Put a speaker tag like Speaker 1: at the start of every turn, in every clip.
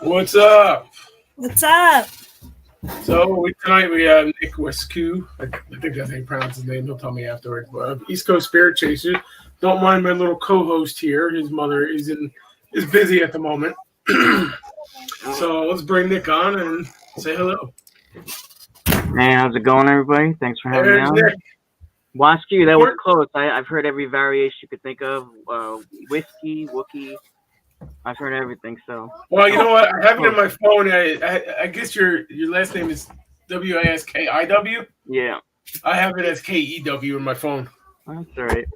Speaker 1: What's up?
Speaker 2: What's up?
Speaker 1: So tonight we have Nick Waskew. I think that's how you pronounce his name. He'll tell me afterwards. But East Coast Spirit Chasers. Don't mind my little co-host here. His mother is busy at the moment. So let's bring Nick on and say hello.
Speaker 3: Hey, how's it going, everybody? Thanks for having me on.
Speaker 1: Nick.
Speaker 3: Waskew, that was close. I've heard every variation you could think of. Whiskey, Wookie. I've heard everything. So.
Speaker 1: Well, you know what? I have it in my phone. I guess your last name is Waskiw.
Speaker 3: Yeah.
Speaker 1: I have it as Kew in my phone.
Speaker 3: That's all right.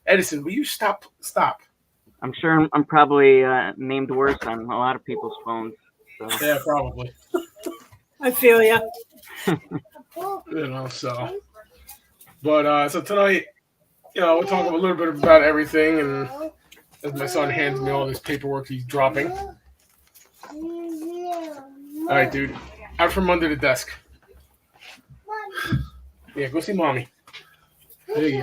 Speaker 1: Edison, will you stop?
Speaker 3: I'm sure I'm probably named worse on a lot of people's phones. So.
Speaker 1: Yeah, probably.
Speaker 2: I feel ya.
Speaker 1: So. But so tonight, we'll talk a little bit about everything, and as my son hands me all this paperwork he's dropping. All right, dude. Out from under the desk. Yeah, go see mommy. Hey,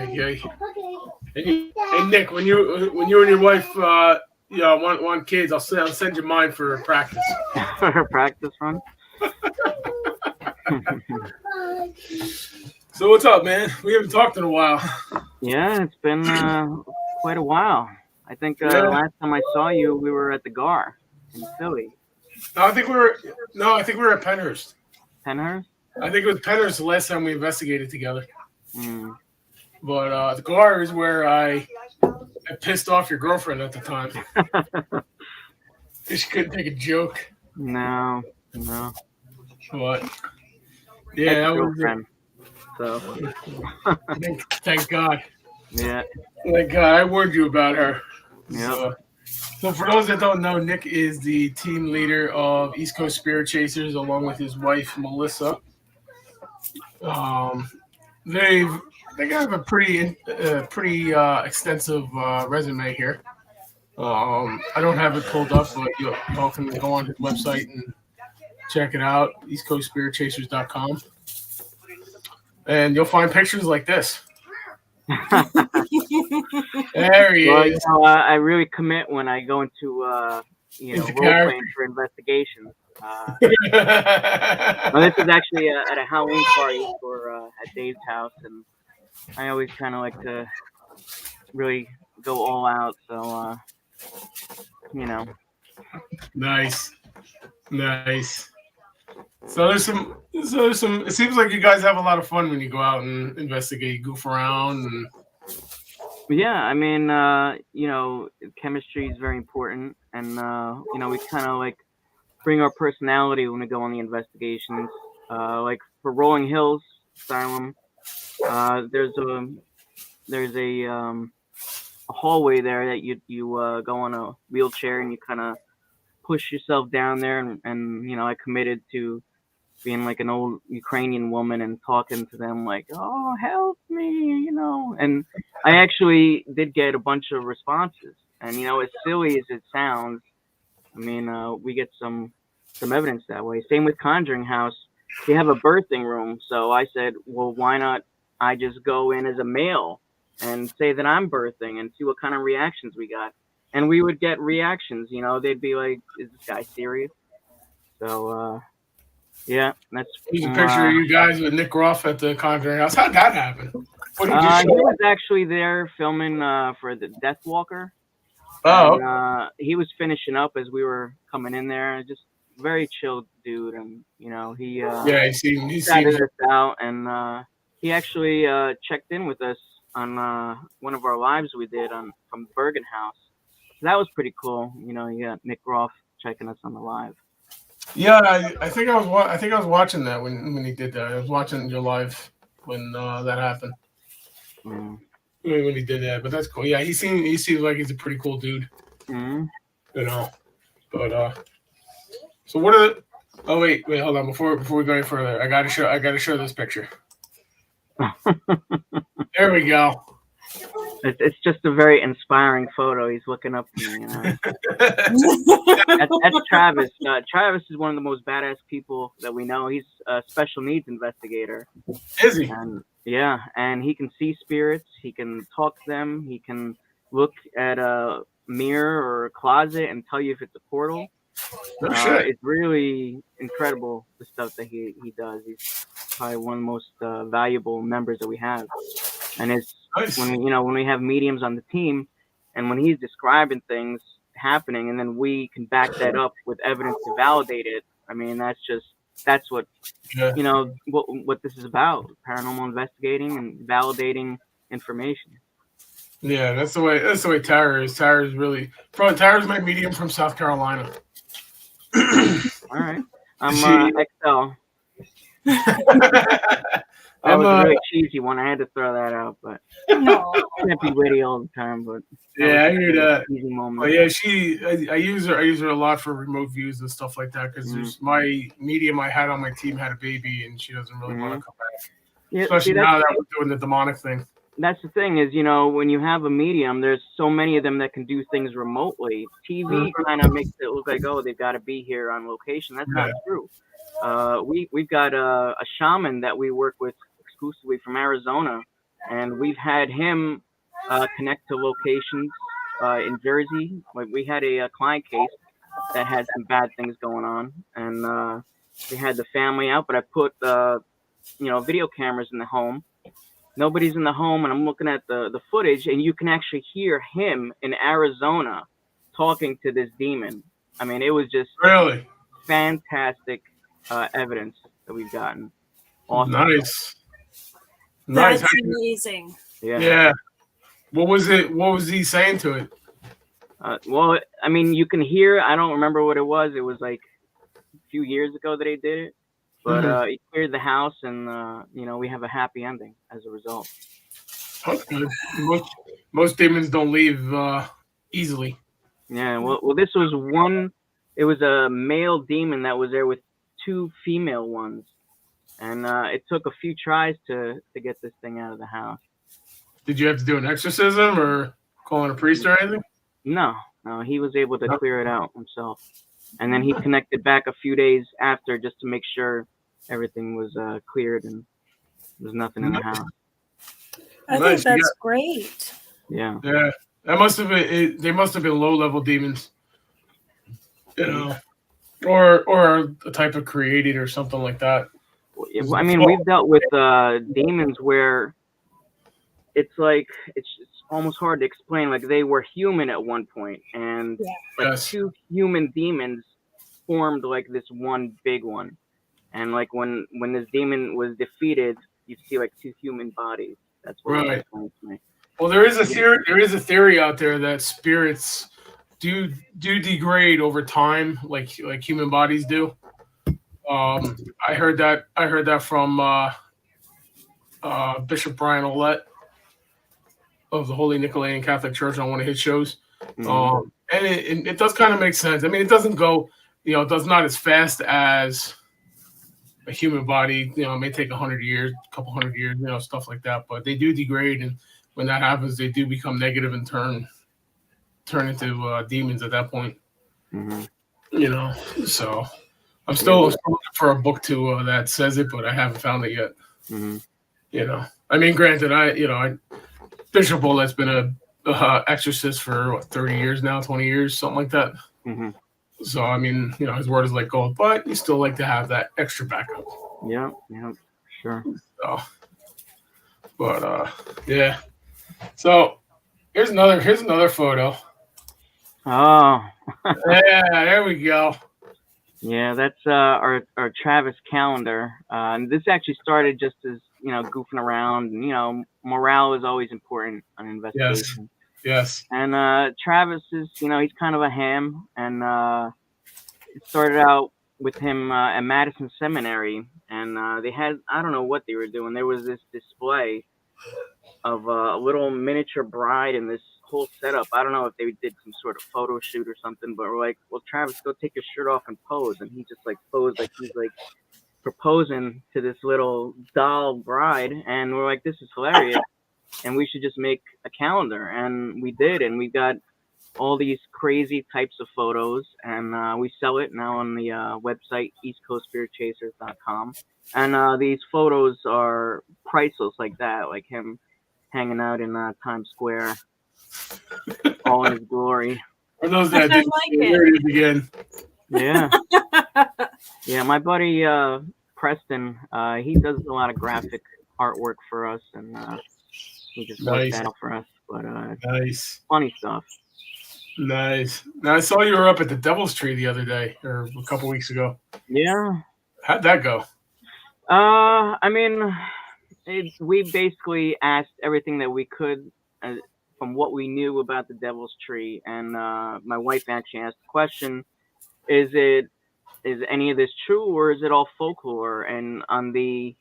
Speaker 1: Nick, when you and your wife want kids, I'll send you mine for practice.
Speaker 3: For practice run.
Speaker 1: So what's up, man? We haven't talked in a while.
Speaker 3: Yeah, it's been quite a while. I think last time I saw you, we were at the GAR in Philly.
Speaker 1: No, I think we were at Penhurst.
Speaker 3: Penhurst?
Speaker 1: I think it was Penhurst the last time we investigated together.
Speaker 3: Mm.
Speaker 1: But the GAR is where I pissed off your girlfriend at the time. She couldn't take a joke.
Speaker 3: No.
Speaker 1: What? Yeah, that was
Speaker 3: girlfriend. So.
Speaker 1: Thank God.
Speaker 3: Yeah.
Speaker 1: Thank God. I warned you about her.
Speaker 3: Yeah.
Speaker 1: So for those that don't know, Nick is the team leader of East Coast Spirit Chasers, along with his wife Melissa. They have a pretty extensive resume here. I don't have it pulled up, but y'all can go on his website and check it out, eastcoastspiritchasers.com. And you'll find pictures like this. There he is.
Speaker 3: I really commit when I go into role-playing for investigations. This is actually at a Halloween party at Dave's house, and I always kind of like to really go all out. So,
Speaker 1: Nice. So there's some. It seems like you guys have a lot of fun when you go out and investigate, goof around, and.
Speaker 3: Yeah, I mean, chemistry is very important, and we kind of like bring our personality when we go on the investigations. Like for Rolling Hills Asylum, there's a hallway there that you go on a wheelchair and you kind of push yourself down there, and I committed to being like an old Ukrainian woman and talking to them like, oh, help me, and I actually did get a bunch of responses, and as silly as it sounds, I mean, we get some evidence that way. Same with Conjuring House. They have a birthing room, so I said, well, why not I just go in as a male and say that I'm birthing and see what kind of reactions we got. And we would get reactions, they'd be like, is this guy serious? So, Yeah, that's.
Speaker 1: There's a picture of you guys with Nick Groff at the Conjuring House. How'd that happen? What did you
Speaker 3: He
Speaker 1: show?
Speaker 3: was actually there filming for the Death Walker.
Speaker 1: Oh,
Speaker 3: And, he was finishing up as we were coming in there. Just very chill dude, and he
Speaker 1: yeah, he seems.
Speaker 3: started us out, and he actually checked in with us on one of our lives we did from Bergen House. So that was pretty cool. You got Nick Groff checking us on the live.
Speaker 1: Yeah, I think I was watching that when he did that. I was watching your live when that happened.
Speaker 3: Mm.
Speaker 1: When he did that, but that's cool. Yeah, he seems like he's a pretty cool dude.
Speaker 3: Mm.
Speaker 1: But so what are the? Oh wait, hold on. Before we go any further, I gotta show this picture. There we go.
Speaker 3: It's just a very inspiring photo. He's looking up to me. That's Travis. Travis is one of the most badass people that we know. He's a special needs investigator.
Speaker 1: Is he?
Speaker 3: And he can see spirits. He can talk to them. He can look at a mirror or a closet and tell you if it's a portal.
Speaker 1: No shit.
Speaker 3: It's really incredible, the stuff that he does. He's probably one of the most valuable members that we have. And it's
Speaker 1: Nice.
Speaker 3: when we have mediums on the team, and when he's describing things happening, and then we can back that up with evidence to validate it. I mean, that's what what this is about: paranormal investigating and validating information.
Speaker 1: Yeah, that's the way Tara is. Tara's my medium from South Carolina.
Speaker 3: All right, I'm XL. That was a really cheesy one. I had to throw that out, but can't be witty all the time. But
Speaker 1: yeah, I hear that.
Speaker 3: Easy moment.
Speaker 1: Oh yeah, I use her a lot for remote views and stuff like that because there's my medium I had on my team had a baby and she doesn't really want to come back.
Speaker 3: Yeah,
Speaker 1: especially now that we're doing the demonic thing.
Speaker 3: That's the thing is, when you have a medium, there's so many of them that can do things remotely. TV kind of makes it look like, oh, they've got to be here on location. That's not true. We've got a shaman that we work with exclusively from Arizona, and we've had him connect to locations in Jersey. Like we had a client case that had some bad things going on, and we had the family out, but I put video cameras in the home. Nobody's in the home, and I'm looking at the footage, and you can actually hear him in Arizona talking to this demon. I mean, it was just
Speaker 1: really
Speaker 3: fantastic evidence that we've gotten. Awesome.
Speaker 1: Nice.
Speaker 2: That's amazing.
Speaker 3: Yeah.
Speaker 1: What was he saying to it?
Speaker 3: Well, I mean, you can hear. I don't remember what it was. It was like a few years ago that he did it. But he cleared the house, and we have a happy ending as a result.
Speaker 1: That's good. Most demons don't leave easily.
Speaker 3: Yeah. Well, this was one. It was a male demon that was there with two female ones, and it took a few tries to get this thing out of the house.
Speaker 1: Did you have to do an exorcism or call in a priest or anything?
Speaker 3: No. He was able to clear it out himself. And then he connected back a few days after just to make sure everything was cleared and there's nothing in the house.
Speaker 2: I think that's great.
Speaker 3: Yeah.
Speaker 1: Yeah. That must have been. They must have been low-level demons, or a type of created or something like that.
Speaker 3: I mean, we've dealt with demons where it's like it's almost hard to explain. Like they were human at one point, and two human demons formed like this one big one. And like when this demon was defeated, you see like two human bodies. That's what it explains to me.
Speaker 1: Well, there is a theory. There is a theory out there that spirits do degrade over time, like human bodies do. I heard that from Bishop Brian Ouellette of the Holy Nicolaitan Catholic Church on one of his shows. And it does kind of make sense. I mean, it doesn't go, it does not as fast as a human body. It may take 100 years, a couple hundred years, stuff like that. But they do degrade, and when that happens, they do become negative and turn into demons at that point. So I'm still looking for a book that says it, but I haven't found it yet. I mean, granted, Bishop Ouellette's been a exorcist for 30 years now, 20 years, something like that. So I mean, his word is like gold, but you still like to have that extra backup.
Speaker 3: Yeah, sure.
Speaker 1: So, but yeah. So here's another photo.
Speaker 3: Oh,
Speaker 1: Yeah, there we go.
Speaker 3: yeah, that's our Travis calendar. And this actually started just as goofing around. And, morale is always important on
Speaker 1: Yes,
Speaker 3: investigation.
Speaker 1: yes.
Speaker 3: And Travis is, he's kind of a ham, and it started out with him at Madison Seminary, and they had, I don't know what they were doing. There was this display of a little miniature bride and this whole setup. I don't know if they did some sort of photo shoot or something, but we're like, well, Travis, go take your shirt off and pose. And he just like posed like he's like proposing to this little doll bride. And we're like, this is hilarious. And we should just make a calendar. And we did. And we got all these crazy types of photos. And we sell it now on the website, eastcoastspiritchasers.com. And these photos are priceless like that, like him hanging out in Times Square, all in his glory.
Speaker 1: For those that didn't see it, there it is again.
Speaker 3: Yeah. Yeah, my buddy Preston, he does a lot of graphic artwork for us, and he just worked that out for us. But
Speaker 1: nice,
Speaker 3: funny stuff.
Speaker 1: Nice. Now I saw you were up at the Devil's Tree the other day, or a couple weeks ago.
Speaker 3: Yeah.
Speaker 1: How'd that go?
Speaker 3: I mean, we basically asked everything that we could from what we knew about the Devil's Tree, and my wife actually asked the question: is any of this true, or is it all folklore? And on the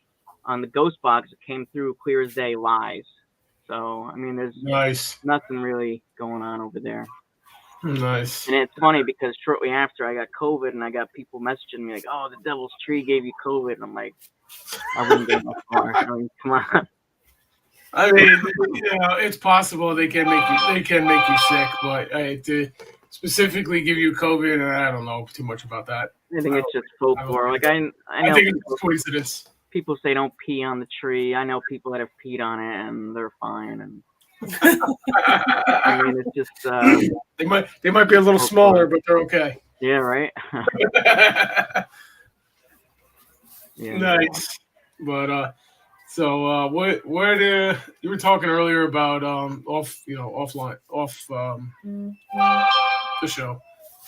Speaker 3: ghost box, it came through clear as day, lies. So I mean, there's nothing really going on over there.
Speaker 1: Nice.
Speaker 3: And it's funny because shortly after I got COVID, and I got people messaging me like, "Oh, the Devil's Tree gave you COVID," and I'm like, I wouldn't go that far. I mean, come on.
Speaker 1: I mean, it's possible they can make you sick, but to specifically give you COVID, I don't know too much about that.
Speaker 3: I think it's just folklore. I know
Speaker 1: I think it's coincidence.
Speaker 3: People say don't pee on the tree. I know people that have peed on it and they're fine. And I mean, it's just
Speaker 1: they might be a little smaller, but they're okay.
Speaker 3: Yeah, right.
Speaker 1: Yeah. Nice. But so where you were talking earlier about offline the show.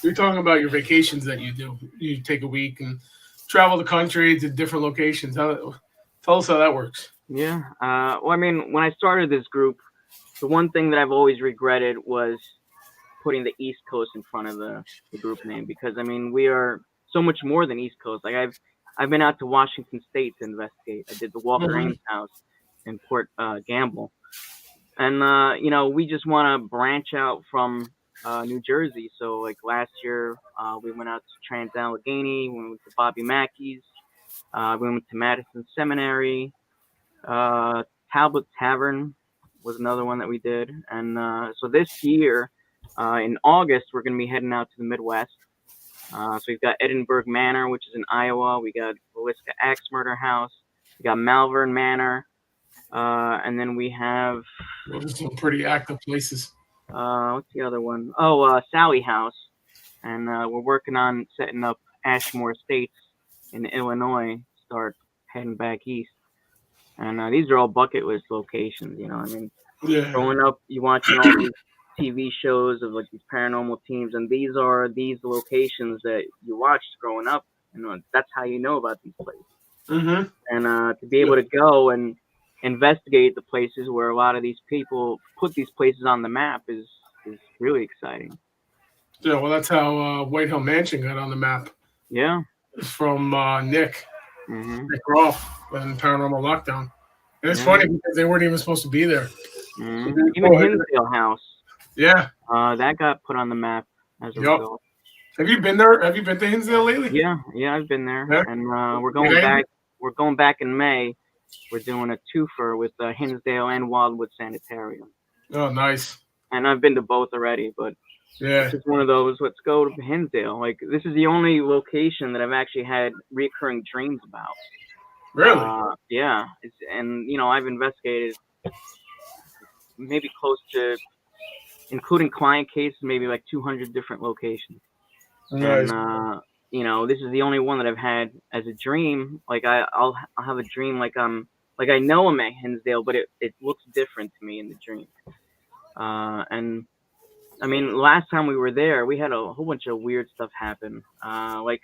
Speaker 1: You're talking about your vacations that you do. You take a week and travel the country to different locations. Tell us how that works.
Speaker 3: Yeah. Well, I mean, when I started this group, the one thing that I've always regretted was putting the East Coast in front of the group name, because I mean, we are so much more than East Coast. Like I've been out to Washington State to investigate. I did the Walker Ames house in Port Gamble, and we just want to branch out from New Jersey. So like last year, we went out to Trans-Allegheny, we went to Bobby Mackey's, we went to Madison Seminary, Talbot Tavern was another one that we did. And so this year, in August, we're going to be heading out to the Midwest. So we've got Edinburgh Manor, which is in Iowa. We got Waleska Axe Murder House. We got Malvern Manor. And then we have...
Speaker 1: Those are some pretty active places.
Speaker 3: What's the other one? Oh, Sally House. And we're working on setting up Ashmore Estates in Illinois. Start heading back east. And these are all bucket list locations, I mean, growing up, you watching all these TV shows of like these paranormal teams, and these are these locations that you watched growing up, and that's how you know about these places.
Speaker 1: Mm-hmm.
Speaker 3: And to be able to go and investigate the places where a lot of these people put these places on the map is really exciting.
Speaker 1: Yeah, well, that's how White Hill Mansion got on the map.
Speaker 3: Yeah.
Speaker 1: It's from Nick.
Speaker 3: Mm-hmm.
Speaker 1: Nick Roth and Paranormal Lockdown. And it's funny because they weren't even supposed to be there.
Speaker 3: Mm-hmm. Even Hinsdale House.
Speaker 1: Yeah.
Speaker 3: That got put on the map as a result.
Speaker 1: Have you been there? Have you been to Hinsdale lately?
Speaker 3: Yeah, I've been there. Yeah. And we're going back. We're going back in May. We're doing a twofer with Hinsdale and Wildwood Sanitarium.
Speaker 1: Oh, nice.
Speaker 3: And I've been to both already, but it's one of those, let's go to Hinsdale. Like, this is the only location that I've actually had recurring dreams about.
Speaker 1: Really?
Speaker 3: Yeah. And, I've investigated maybe close to, including client cases, maybe like 200 different locations.
Speaker 1: Nice.
Speaker 3: And you know, this is the only one that I've had as a dream. Like I'll have a dream like I know I'm at Hinsdale, but it looks different to me in the dream. And I mean, last time we were there, we had a whole bunch of weird stuff happen. Like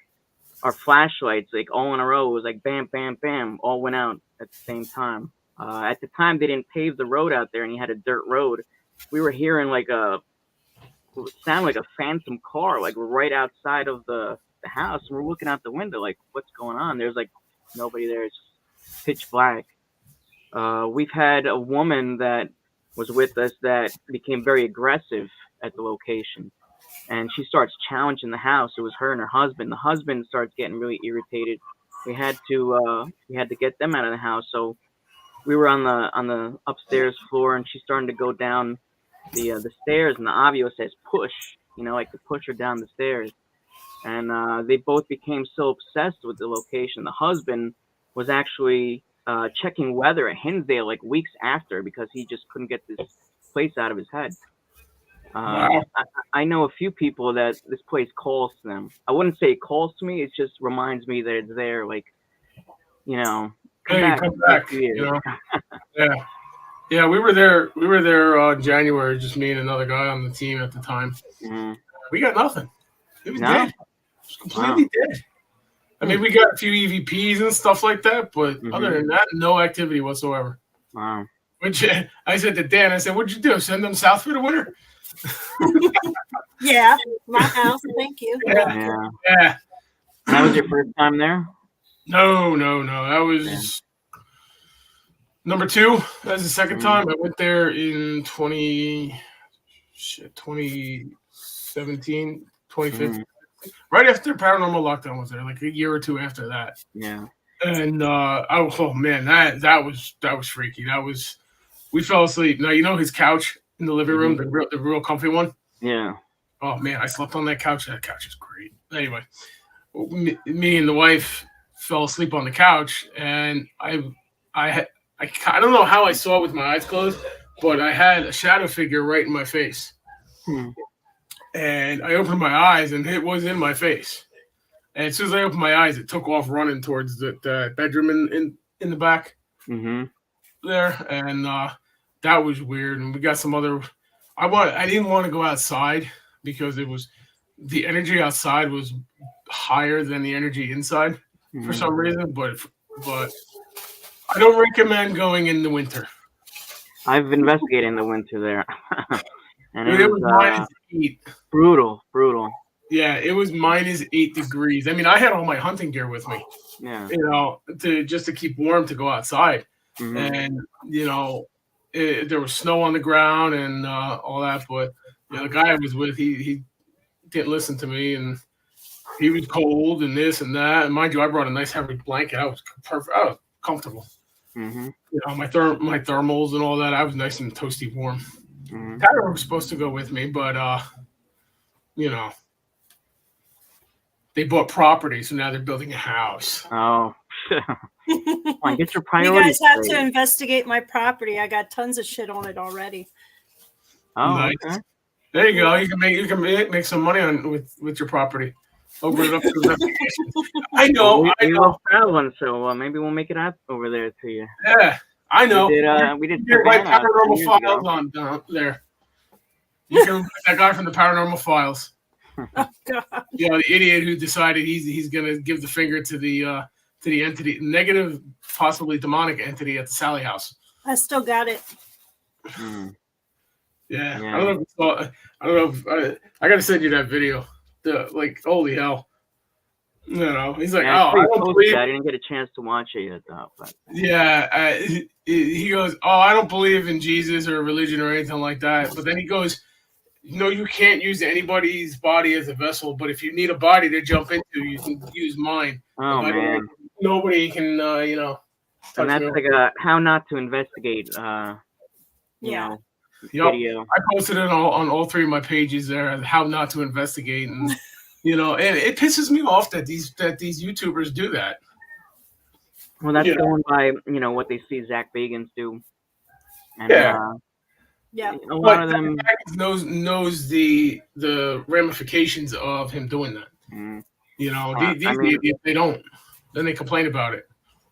Speaker 3: our flashlights, like all in a row, it was like bam, bam, bam, all went out at the same time. At the time, they didn't pave the road out there, and you had a dirt road. We were hearing like it sounded like a phantom car, like right outside of the house. And we're looking out the window, like, what's going on? There's like nobody there. It's just pitch black. We've had a woman that was with us that became very aggressive at the location, and she starts challenging the house. It was her and her husband. The husband starts getting really irritated. We had to get them out of the house. So we were on the upstairs floor, and she's starting to go down the stairs, and the audio says push, you know, like to push her down the stairs. And they both became so obsessed with the location. The husband was actually checking weather at Hinsdale like weeks after, because he just couldn't get this place out of his head.
Speaker 1: Wow.
Speaker 3: I know a few people that this place calls to them. I wouldn't say it calls to me. It just reminds me that it's there. Like, you know,
Speaker 1: come back. You know? Yeah. We were there in January, just me and another guy on the team at the time.
Speaker 3: Mm-hmm.
Speaker 1: We got nothing. It was dead. It was completely dead. I mean, we got a few EVPs and stuff like that, but other than that, no activity whatsoever.
Speaker 3: Wow.
Speaker 1: Which I said to Dan, I said, "What'd you do? Send them south for the winter?"
Speaker 2: Yeah, my house. Thank you.
Speaker 1: Yeah.
Speaker 3: That was your first time there?
Speaker 1: No. That was number 2. That was the second time. I went there in 2017, 2015. Right after Paranormal lockdown was there, like a year or two after that.
Speaker 3: Yeah.
Speaker 1: And oh man, that was freaky. We fell asleep. Now you know his couch in the living room, the real comfy one.
Speaker 3: Yeah.
Speaker 1: Oh man, I slept on that couch. That couch is great. Anyway, me and the wife fell asleep on the couch, and I don't know how I saw it with my eyes closed, but I had a shadow figure right in my face. And I opened my eyes, and it was in my face. And as soon as I opened my eyes, it took off running towards the bedroom in the back there. And that was weird. And we got some other. I didn't want to go outside because the energy outside was higher than the energy inside for some reason. But I don't recommend going in the winter.
Speaker 3: I've investigated in the winter there. And
Speaker 1: it was -8.
Speaker 3: Brutal.
Speaker 1: Yeah, it was -8 degrees. I mean, I had all my hunting gear with me.
Speaker 3: Yeah.
Speaker 1: You know, to keep warm to go outside. And you know, there was snow on the ground and all that. But you know, the guy I was with, he didn't listen to me, and he was cold and this and that. And mind you, I brought a nice heavy blanket. I was perfect. I was comfortable. You know, my thermals and all that. I was nice and toasty warm. Tyler was supposed to go with me, but you know, they bought property, so now they're building a house.
Speaker 3: Oh, come on, get your priorities.
Speaker 2: You guys have
Speaker 3: straight.
Speaker 2: to investigate my property. I got tons of shit on it already.
Speaker 3: Oh,
Speaker 1: Nice.
Speaker 3: okay.
Speaker 1: There you go. You can make some money with your property. Open it up to investigations. I know.
Speaker 3: We love traveling, so maybe we'll make it out over there to you.
Speaker 1: Yeah, I know.
Speaker 3: We did
Speaker 1: Right,
Speaker 3: Savannah
Speaker 1: Paranormal
Speaker 3: years
Speaker 1: Files
Speaker 3: ago.
Speaker 1: on down there. You can that guy from the Paranormal Files.
Speaker 2: Oh, God.
Speaker 1: You know, the idiot who decided he's gonna give the finger to the entity, negative, possibly demonic entity at the Sally House.
Speaker 2: I still got it.
Speaker 1: Yeah. I don't know if I gotta send you that video. Holy hell. You know, he's like,
Speaker 3: Yeah,
Speaker 1: I don't believe.
Speaker 3: I didn't get a chance to watch it yet, though. But.
Speaker 1: Yeah, he goes, I don't believe in Jesus or religion or anything like that. But then he goes, no, you can't use anybody's body as a vessel. But if you need a body to jump into, you can use mine.
Speaker 3: Oh, man.
Speaker 1: Nobody can, you know.
Speaker 3: And that's like a how not to investigate, you know, video.
Speaker 1: I posted it on all 3 of my pages there, how not to investigate. And, you know, and it pisses me off that these YouTubers do that.
Speaker 3: Well, that's going by, you know, what they see Zach Bagans do. And, a lot of them
Speaker 1: knows the ramifications of him doing that.
Speaker 3: Mm.
Speaker 1: You know,
Speaker 3: I
Speaker 1: these
Speaker 3: mean,
Speaker 1: idiots, they don't. Then they complain about it.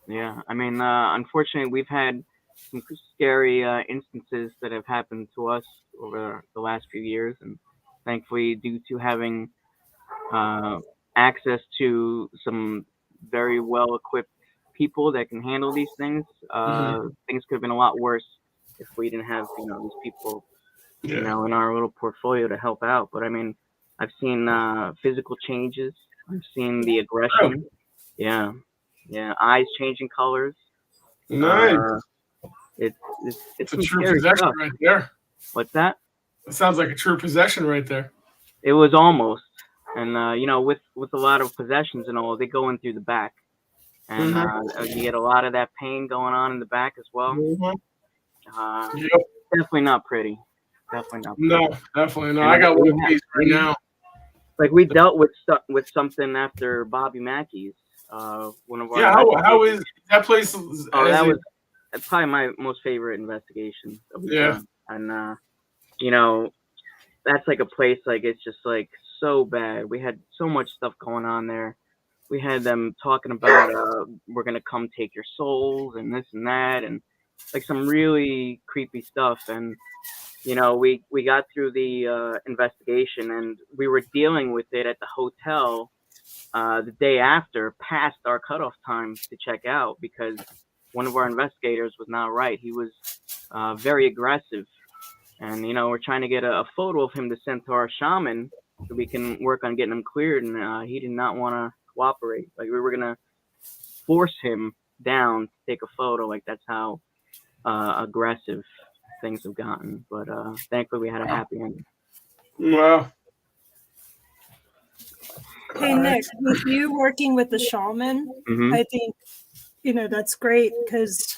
Speaker 3: yeah. I mean, unfortunately, we've had some scary instances that have happened to us over the last few years, and thankfully, due to having uh, access to some very well equipped people that can handle these things,
Speaker 1: Hmm.
Speaker 3: things could have been a lot worse if we didn't have these people
Speaker 1: Yeah.
Speaker 3: in our little portfolio to help out. But I mean, I've seen physical changes. I've seen the
Speaker 1: Really?
Speaker 3: aggression. Yeah, yeah, eyes changing colors.
Speaker 1: Nice.
Speaker 3: Uh, it's
Speaker 1: It's a
Speaker 3: some
Speaker 1: true
Speaker 3: scary
Speaker 1: possession
Speaker 3: stuff.
Speaker 1: right there.
Speaker 3: What's that?
Speaker 1: It sounds like a true possession right there.
Speaker 3: It was almost, and with a lot of possessions and all, they go in through the back, and
Speaker 1: Hmm.
Speaker 3: you get a lot of that pain going on in the back as well.
Speaker 1: Hmm. Yep.
Speaker 3: Definitely not pretty. Definitely not pretty.
Speaker 1: No, definitely not.
Speaker 3: And
Speaker 1: I got
Speaker 3: we
Speaker 1: one
Speaker 3: have
Speaker 1: case right now.
Speaker 3: we dealt with something after Bobby Mackey's. One of our
Speaker 1: Yeah, how
Speaker 3: investigations.
Speaker 1: is that place?
Speaker 3: Oh, that was probably my most favorite investigation that we've
Speaker 1: Yeah.
Speaker 3: done. And you know, that's like a place like it's just like so bad. We had so much stuff going on there. We had them talking about we're gonna come take your souls and this and that and like some really creepy stuff. And we got through the investigation and we were dealing with it at the hotel the day after, past our cutoff time to check out because one of our investigators was not right. He was very aggressive, and we're trying to get a photo of him to send to our shaman so we can work on getting him cleared. And he did not want to cooperate. Like we were gonna force him down to take a photo. Like that's how aggressive things have gotten. But thankfully, we had a happy ending.
Speaker 1: Well,
Speaker 2: Hey
Speaker 1: all right.
Speaker 2: Nick, with you working with the shaman,
Speaker 3: Hmm.
Speaker 2: I think that's great because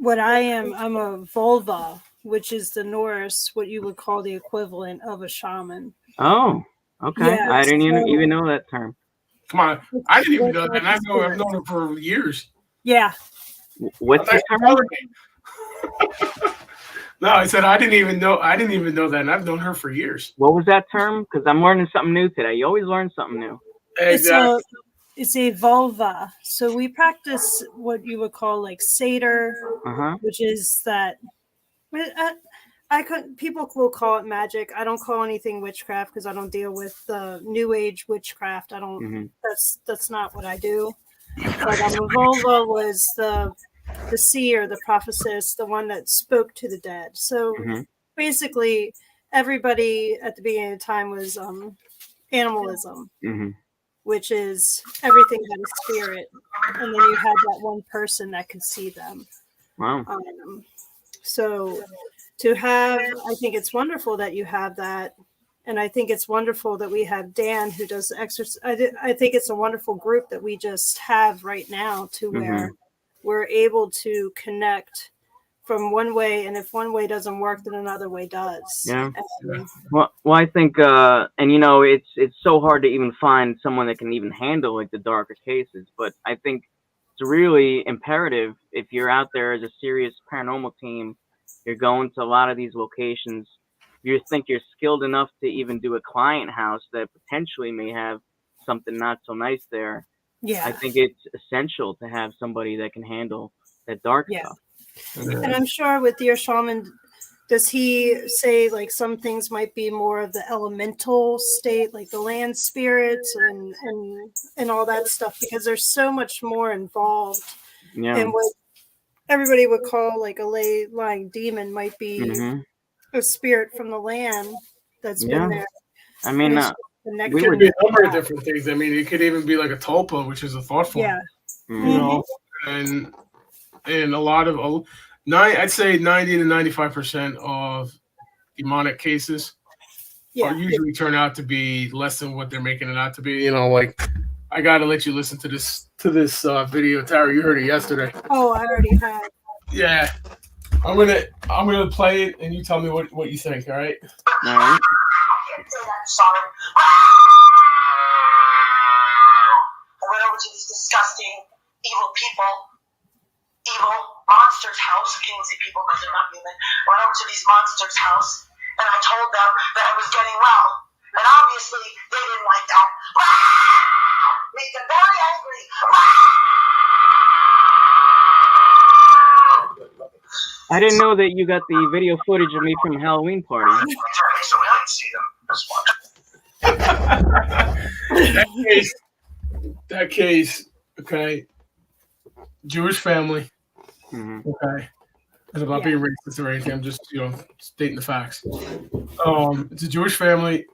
Speaker 2: I'm a vulva, which is the Norse, what you would call the equivalent of a shaman.
Speaker 3: Oh, okay.
Speaker 2: Yeah,
Speaker 3: I didn't
Speaker 2: so
Speaker 3: even know that term.
Speaker 1: Come on. I didn't even
Speaker 2: it's
Speaker 1: know that.
Speaker 2: like
Speaker 1: And
Speaker 2: a
Speaker 1: I've
Speaker 2: spirit.
Speaker 1: known her for years.
Speaker 2: Yeah,
Speaker 1: I
Speaker 3: What's
Speaker 1: thought
Speaker 3: the
Speaker 1: you were
Speaker 3: term?
Speaker 1: telling me. No, I said I didn't even know. I didn't even know that, and I've known her for years.
Speaker 3: What was that term? Because I'm learning something new today. You always learn something new.
Speaker 2: it's
Speaker 1: Exactly.
Speaker 2: a vulva. So we practice what you would call like satyr,
Speaker 3: Uh-huh.
Speaker 2: which is that. People will call it magic. I don't call anything witchcraft because I don't deal with the new age witchcraft. I don't.
Speaker 3: Hmm.
Speaker 2: That's not what I do. But the vulva was the seer, the prophetess, the one that spoke to the dead. So
Speaker 3: Hmm.
Speaker 2: basically, everybody at the beginning of time was animalism,
Speaker 3: Hmm.
Speaker 2: which is everything had a spirit, and then you had that one person that could see them.
Speaker 3: Wow.
Speaker 2: So to have, I think it's wonderful that you have that. And I think it's wonderful that we have Dan who does exercise. I think it's a wonderful group that we just have right now to where we're able to connect from one way. And if one way doesn't work, then another way does.
Speaker 3: Yeah.
Speaker 2: And,
Speaker 3: Well, I think, and it's so hard to even find someone that can even handle like the darker cases. But I think it's really imperative if you're out there as a serious paranormal team, you're going to a lot of these locations. You think you're skilled enough to even do a client house that potentially may have something not so nice there.
Speaker 2: yeah.
Speaker 3: I think it's essential to have somebody that can handle that dark stuff.
Speaker 2: And I'm sure with your shaman, does he say like some things might be more of the elemental state, like the land spirits and all that stuff? Because there's so much more involved.
Speaker 3: Yeah.
Speaker 2: And what everybody would call like a lying demon might be a spirit from the land that's been there.
Speaker 3: I mean,
Speaker 1: It could be a number of different things. I mean, it could even be like a tulpa, which is a thought form.
Speaker 2: Yeah.
Speaker 1: You know, and a lot of I'd say 90 to 95% of demonic cases are usually turn out to be less than what they're making it out to be. You know, like I gotta let you listen to this video, Tara. You heard it yesterday.
Speaker 2: Oh, I already have.
Speaker 1: Yeah, I'm gonna play it, and you tell me what you think. All right.
Speaker 3: All right.
Speaker 4: Sorry. I went over to these disgusting, evil people, evil monsters' house. I can't even say people because they're not human. I went over to these monsters' house, and I told them that I was getting well. And obviously, they didn't like that. Made them very angry.
Speaker 3: I didn't know that you got the video footage of me from Halloween party.
Speaker 4: So we didn't see them as much.
Speaker 1: That case, okay. Jewish family,
Speaker 3: Mm-hmm.
Speaker 1: okay. And I'm not being racist or anything. I'm just, stating the facts. It's a Jewish family.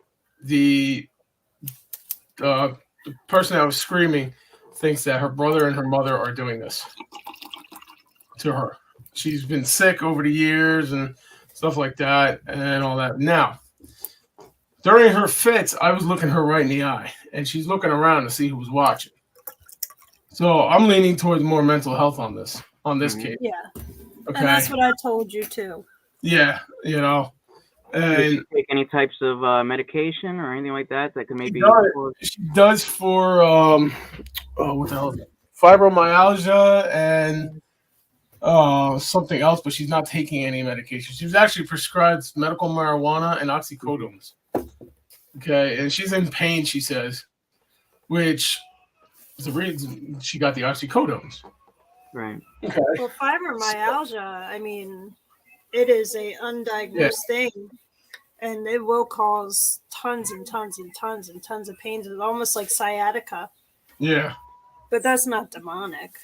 Speaker 1: The person that was screaming thinks that her brother and her mother are doing this to her. She's been sick over the years and stuff like that and all that. Now, during her fits, I was looking her right in the eye, and she's looking around to see who was watching. So I'm leaning towards more mental health on this case.
Speaker 2: Yeah.
Speaker 1: Okay.
Speaker 2: And that's what I told you too.
Speaker 1: Yeah,
Speaker 3: Does
Speaker 1: and
Speaker 3: she take any types of medication or anything like that could maybe?
Speaker 1: she does for what the hell is it? Fibromyalgia and something else, but she's not taking any medication. She was actually prescribed medical marijuana and oxycodones. Okay, and she's in pain, she says, which is the reason she got the oxycodones.
Speaker 3: Right.
Speaker 1: Okay.
Speaker 2: Well, fibromyalgia, I mean, it is a undiagnosed thing, and it will cause tons and tons and tons and tons of pains. It's almost like sciatica.
Speaker 1: Yeah.
Speaker 2: But that's not demonic.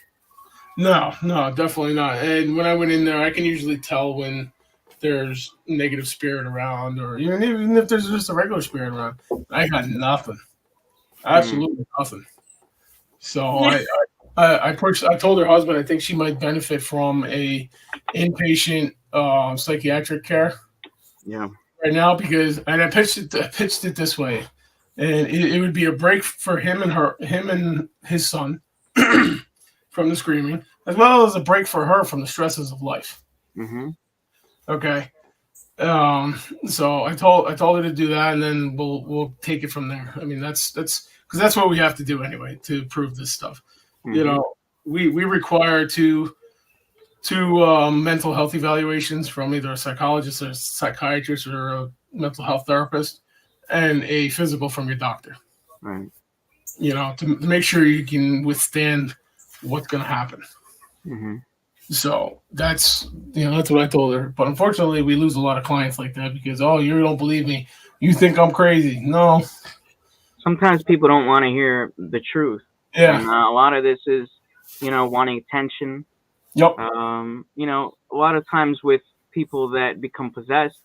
Speaker 1: No, definitely not. And when I went in there, I can usually tell when there's negative spirit around, or even if there's just a regular spirit around. I got nothing. Absolutely nothing. So I told her husband I think she might benefit from a inpatient psychiatric care.
Speaker 3: Yeah.
Speaker 1: Right now, because I pitched it this way, and it would be a break for him and his son from the screaming, as well as a break for her from the stresses of life.
Speaker 3: Mm-hmm.
Speaker 1: Okay. So I told her to do that, and then we'll take it from there. I mean, that's because that's what we have to do anyway to prove this stuff.
Speaker 3: Mm-hmm.
Speaker 1: We require two mental health evaluations from either a psychologist or a psychiatrist or a mental health therapist, and a physical from your doctor.
Speaker 3: Right.
Speaker 1: To make sure you can withstand what's going to happen.
Speaker 3: Mm-hmm.
Speaker 1: So that's what I told her. But unfortunately, we lose a lot of clients like that because, you don't believe me. You think I'm crazy. No.
Speaker 3: Sometimes people don't want to hear the truth.
Speaker 1: Yeah.
Speaker 3: And a lot of this is, wanting attention.
Speaker 1: Yep.
Speaker 3: A lot of times with people that become possessed,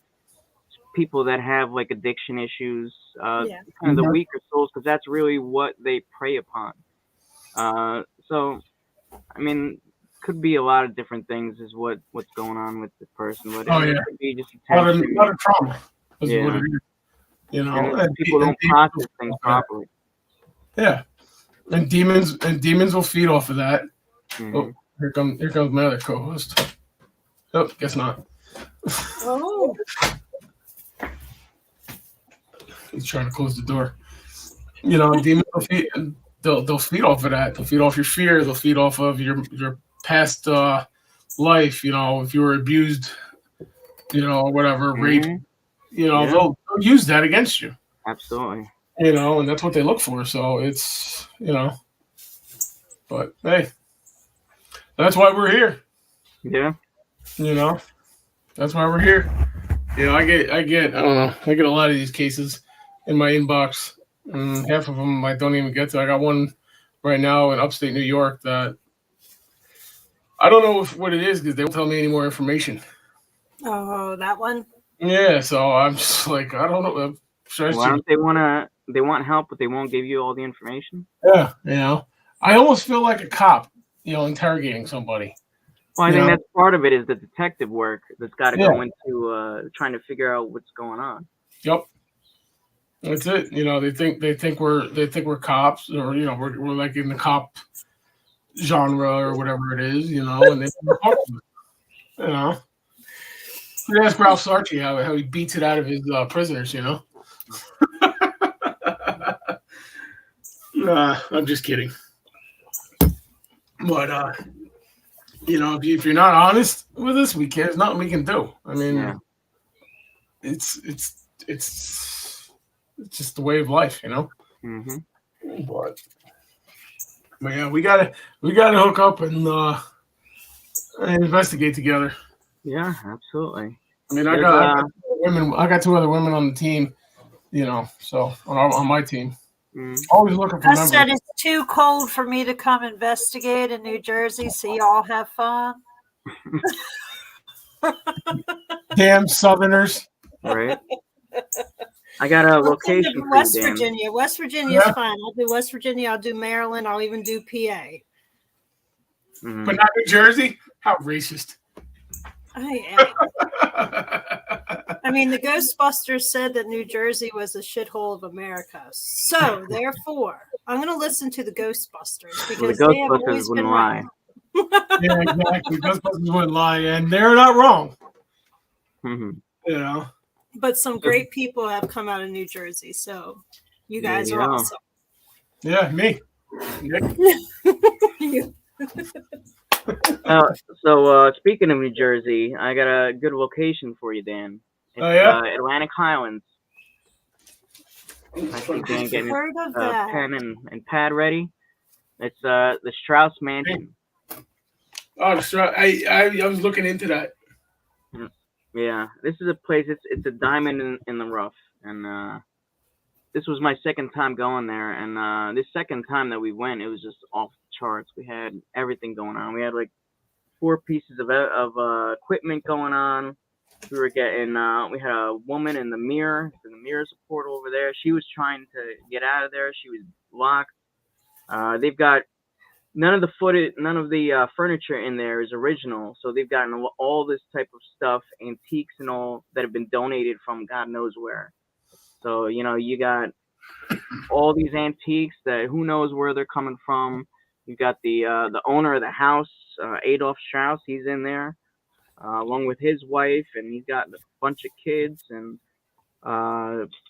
Speaker 3: people that have like addiction issues, kind of the weaker souls, because that's really what they prey upon. So, I mean, could be a lot of different things is what's going on with the person, but it could be just attention.
Speaker 1: A lot of trauma.
Speaker 3: Yeah.
Speaker 1: What it is,
Speaker 3: and people don't process things properly.
Speaker 1: Yeah, and demons will feed off of that.
Speaker 3: Mm-hmm.
Speaker 1: Oh, here comes my other co-host. Oh, guess not.
Speaker 2: Oh.
Speaker 1: He's trying to close the door. Demons will feed. They'll feed off of that. They'll feed off your fear. They'll feed off of your past life. If you were abused, or whatever, raped. They'll use that against you.
Speaker 3: Absolutely.
Speaker 1: And that's what they look for. So it's but hey, that's why we're here.
Speaker 3: Yeah.
Speaker 1: That's why we're here. I get a lot of these cases in my inbox, and half of them I don't even get to. I got one right now in upstate New York that I don't know what it is because they won't tell me any more information.
Speaker 2: Oh, that one?
Speaker 1: Yeah, so I'm just like, I don't know.
Speaker 3: Why don't they want help, but they won't give you all the information?
Speaker 1: Yeah, I almost feel like a cop, interrogating somebody.
Speaker 3: Well, I think that's part of it is the detective work that's got to go into trying to figure out what's going on.
Speaker 1: Yep, that's it. They think we're cops, or we're like in the cop genre or whatever it is, and they You ask Ralph Sarchi how he beats it out of his prisoners, I'm just kidding. But if you're not honest with us, there's nothing we can do. I mean, it's it's just the way of life, you know.
Speaker 3: Mm-hmm.
Speaker 1: But yeah, we gotta hook up and investigate together.
Speaker 3: Yeah, absolutely.
Speaker 1: I mean, I
Speaker 3: There's
Speaker 1: got women. I got 2 other women on the team, you know. So on my team, always looking for
Speaker 2: I
Speaker 1: members.
Speaker 2: said it's too cold for me to come investigate in New Jersey, so y'all have fun.
Speaker 1: Damn Southerners.
Speaker 3: right. I got a location for
Speaker 2: West
Speaker 3: you, Dan.
Speaker 2: Virginia. West Virginia is fine. I'll do West Virginia. I'll do Maryland. I'll even do PA.
Speaker 3: Mhm.
Speaker 1: But not New Jersey? How racist.
Speaker 2: I mean, the Ghostbusters said that New Jersey was a shithole of America. So, therefore, I'm going to listen to the Ghostbusters because
Speaker 3: the
Speaker 2: they have
Speaker 3: Ghostbusters
Speaker 2: always been
Speaker 3: wouldn't
Speaker 2: right.
Speaker 3: lie.
Speaker 1: Yeah, exactly. Ghostbusters wouldn't lie, and they're not wrong.
Speaker 3: Mhm.
Speaker 1: You know.
Speaker 2: But some great people have come out of New Jersey, so you guys
Speaker 3: There you
Speaker 2: are
Speaker 3: go.
Speaker 2: awesome.
Speaker 1: Yeah, me. Nick.
Speaker 2: You-
Speaker 3: So speaking of New Jersey, I got a good location for you, Dan. It's
Speaker 1: Oh, yeah?
Speaker 3: Atlantic Highlands. I see Dan getting his
Speaker 2: Heard of that.
Speaker 3: pen and pad ready. It's the Strauss Mansion.
Speaker 1: Oh, I was looking into that.
Speaker 3: Yeah, this is a place. It's a diamond in the rough, and this was my second time going there. And this second time that we went, it was just off the charts. We had everything going on. We had like 4 pieces of equipment going on. We were getting. We had a woman in the mirror. In the mirror support over there. She was trying to get out of there. She was locked. They've got none of the footage, none of the furniture in there is original. So they've gotten all this type of stuff, antiques and all that have been donated from God knows where. So you got all these antiques that who knows where they're coming from. You've got the owner of the house, Adolf Strauss. He's in there along with his wife, and he's got a bunch of kids, and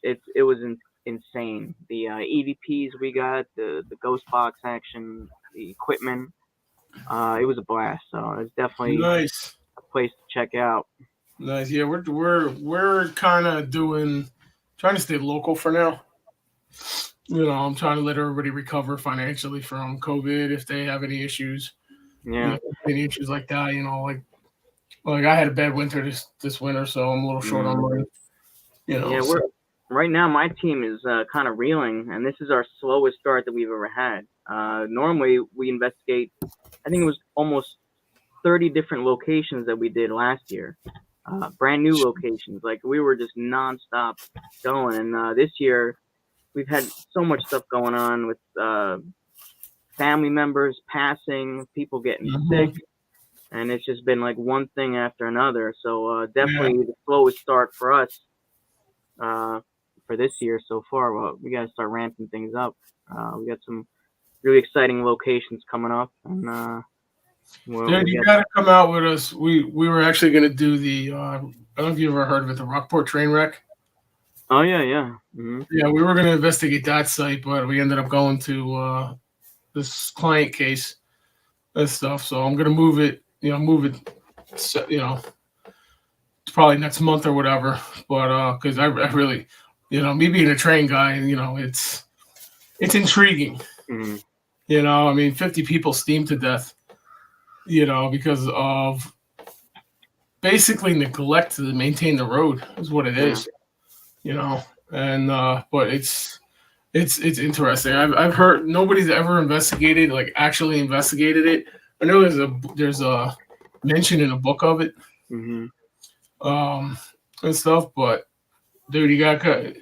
Speaker 3: it was insane. The EVPs we got, the ghost box action, the equipment. It was a blast. So it's definitely
Speaker 1: Nice.
Speaker 3: a place to check out.
Speaker 1: Nice. Yeah, we're kind of trying to stay local for now. You know, I'm trying to let everybody recover financially from COVID if they have any issues.
Speaker 3: Yeah.
Speaker 1: Any issues like that. You know, like I had a bad winter this winter, so I'm a little short on money. You know.
Speaker 3: Yeah, right now my team is kind of reeling, and this is our slowest start that we've ever had. Normally we investigate. I think it was almost 30 different locations that we did last year. Brand new locations. Like we were just nonstop going, and this year we've had so much stuff going on with family members passing, people getting sick, and it's just been like one thing after another. So definitely the slowest start for us for this year so far. Well, we got to start ramping things up. We got some really exciting locations coming up, and
Speaker 1: Dude, you got to come out with us. We were actually going to do the. I don't know if you ever heard of it, the Rockport train wreck.
Speaker 3: Oh yeah. Mm-hmm.
Speaker 1: Yeah, we were going to investigate that site, but we ended up going to this client case and stuff. So I'm going to move it. Probably next month or whatever. But because I really, me being a train guy, it's intriguing.
Speaker 3: Mm-hmm.
Speaker 1: I mean, 50 people steamed to death. Because of basically neglect to maintain the road is what it is. And but it's interesting. I've heard nobody's ever actually investigated it. I know there's a mention in a book of it, and stuff. But dude, we got to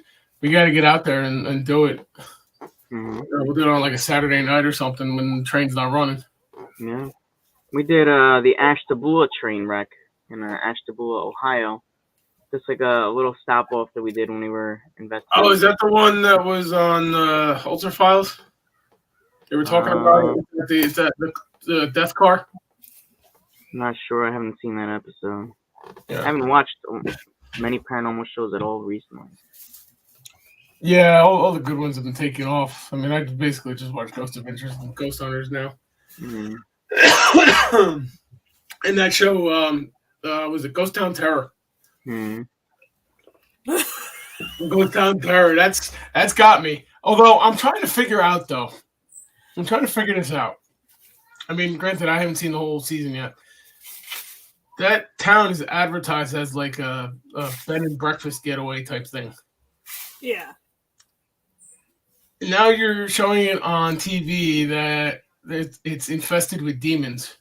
Speaker 1: get out there and do it. We'll do it on like a Saturday night or something when the train's not running.
Speaker 3: Yeah. We did the Ashtabula train wreck in Ashtabula, Ohio. Just like a little stop off that we did when we were investigating.
Speaker 1: Oh, is that the one that was on Ultra Files? They were talking about it. Is that the death car?
Speaker 3: I'm not sure. I haven't seen that episode.
Speaker 1: Yeah.
Speaker 3: I haven't watched many paranormal shows at all recently.
Speaker 1: Yeah, all the good ones have been taken off. I mean, I basically just watch Ghost Adventures and Ghost Hunters now.
Speaker 3: Mm-hmm.
Speaker 1: And that show was it Ghost Town Terror?
Speaker 3: Mm-hmm.
Speaker 1: Ghost Town Terror. That's got me. Although I'm trying to figure out though. I'm trying to figure this out. I mean, granted, I haven't seen the whole season yet. That town is advertised as like a bed and breakfast getaway type thing.
Speaker 2: Yeah.
Speaker 1: Now you're showing it on TV that it's infested with demons.